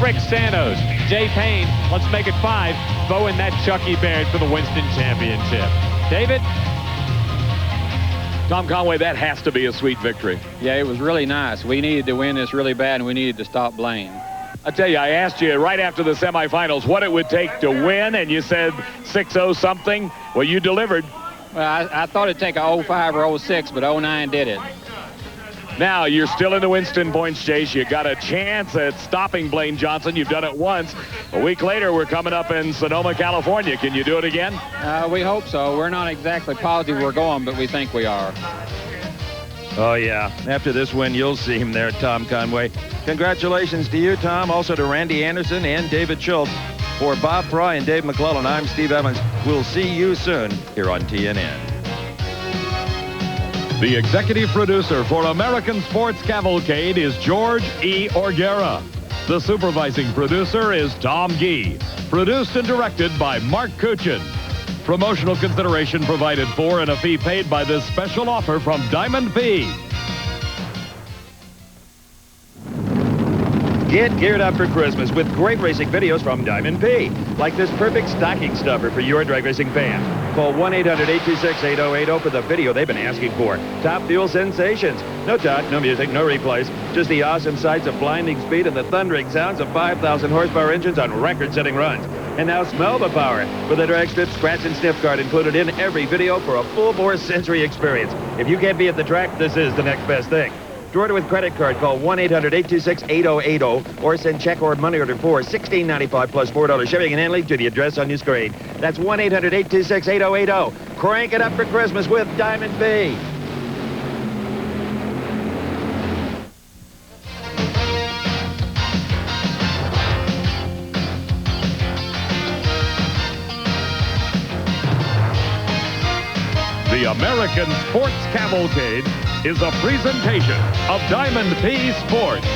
Rick Santos, Jay Payne. Let's make it 5. Bo in that Chucky Baird for the Winston Championship. David? Tom Conway, that has to be a sweet victory. Yeah, it was really nice. We needed to win this really bad, and we needed to stop Blaine. I tell you, I asked you right after the semifinals what it would take to win, and you said 6-0 something. Well, you delivered. Well, I thought it'd take a 05 or 06, but 09 did it. Now, you're still in the Winston points chase. You got a chance at stopping Blaine Johnson. You've done it once. A week later, we're coming up in Sonoma, California. Can you do it again? We hope so. We're not exactly positive we're going, but we think we are. Oh, yeah. After this win, you'll see him there, Tom Conway. Congratulations to you, Tom. Also to Randy Anderson and David Schultz. For Bob Fry and Dave McClellan, I'm Steve Evans. We'll see you soon here on TNN. The executive producer for American Sports Cavalcade is George E. Orgera. The supervising producer is Tom Gee. Produced and directed by Mark Kuchin. Promotional consideration provided for and a fee paid by this special offer from Diamond P. Get geared up for Christmas with great racing videos from Diamond P. Like this perfect stocking stuffer for your drag racing fans. Call 1-800-826-8080 for the video they've been asking for. Top fuel sensations. No talk, no music, no replays. Just the awesome sights of blinding speed and the thundering sounds of 5,000 horsepower engines on record-setting runs. And now smell the power with a drag strip scratch and sniff card included in every video for a full-bore sensory experience. If you can't be at the track, this is the next best thing. To order with credit card, call 1-800-826-8080 or send check or money order for $16.95 plus $4 shipping and handling to the address on your screen. That's 1-800-826-8080. Crank it up for Christmas with Diamond B. The American Sports Cavalcade is a presentation of Diamond P Sports.